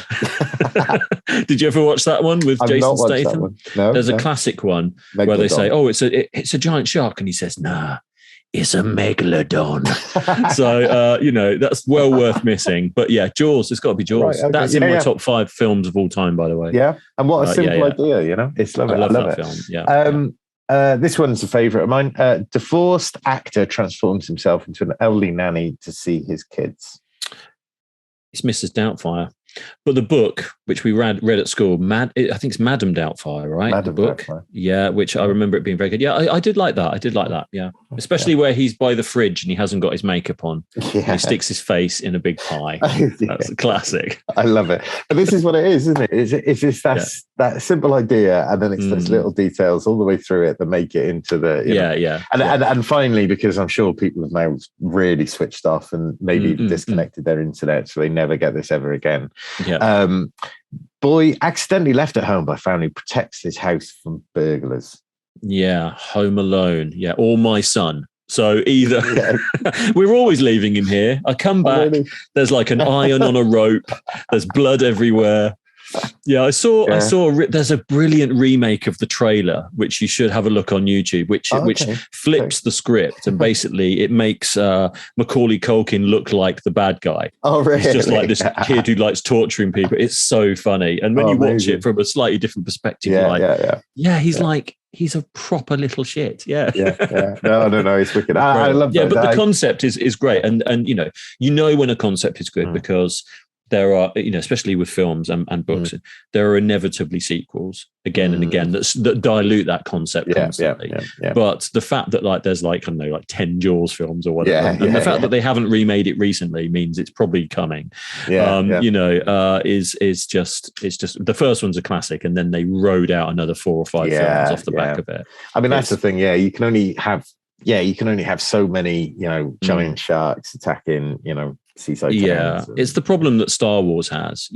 Did you ever watch that one with Jason Statham? No, there's a classic one Megalodon. Where they say, it's a giant shark, and he says, nah, it's a Megalodon. So that's well worth missing. But Jaws, it's got to be Jaws. Right, okay. That's in my top 5 films of all time, by the way. Yeah, and what a simple idea, it's lovely. I love that film. Yeah. This one's a favourite of mine. Divorced actor transforms himself into an elderly nanny to see his kids. It's Mrs. Doubtfire. But the book, which we read at school, I think it's Madame Doubtfire, right? Madame the book. Doubtfire. Yeah, which I remember it being very good. Yeah, I did like that. Yeah. Especially where he's by the fridge and he hasn't got his makeup on. Yeah. And he sticks his face in a big pie. That's a classic. I love it. But this is what it is, isn't it? It's just that simple idea, and then it's those little details all the way through it that make it into the... And finally, because I'm sure people have now really switched off and maybe disconnected their internet, so they never get this ever again. Yeah. Boy accidentally left at home by family protects his house from burglars. Yeah, Home Alone. Yeah, or My Son. So either we're always leaving him here. I come back. There's like an iron on a rope. There's blood everywhere. Yeah, I saw. There's a brilliant remake of the trailer, which you should have a look on YouTube. Which flips the script and basically it makes Macaulay Culkin look like the bad guy. Oh, really? He's just like this kid who likes torturing people. It's so funny, and when you watch it from a slightly different perspective, he's like he's a proper little shit. Yeah. Yeah. No, it's wicked. I love that. Yeah, but the concept is great. And when a concept is good because there are, especially with films and books, there are inevitably sequels again and again that dilute that concept constantly. Yeah. But the fact that there's 10 Jaws films or whatever, and the fact that they haven't remade it recently means it's probably coming. Is just the first one's a classic, and then they rode out another 4 or 5 films off the back of it. I mean, that's the thing. Yeah, you can only have so many, giant sharks attacking, seaside towns. It's the problem that Star Wars has,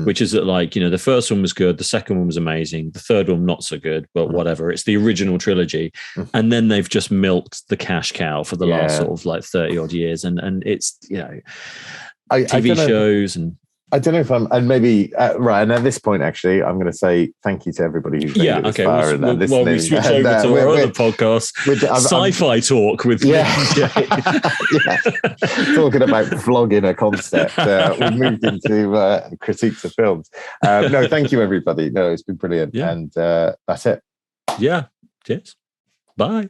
which is that the first one was good, the second one was amazing, the third one not so good, but whatever. It's the original trilogy, and then they've just milked the cash cow for the last sort of 30 odd years, and it's TV shows and. I don't know if I'm, and maybe right. And at this point, actually, I'm going to say thank you to everybody who's made it this far and listening. We switch over to our other podcast, Sci-Fi Talk with talking about vlogging a concept. We moved into critiques of films. No, thank you, everybody. No, it's been brilliant, and that's it. Yeah. Cheers. Bye.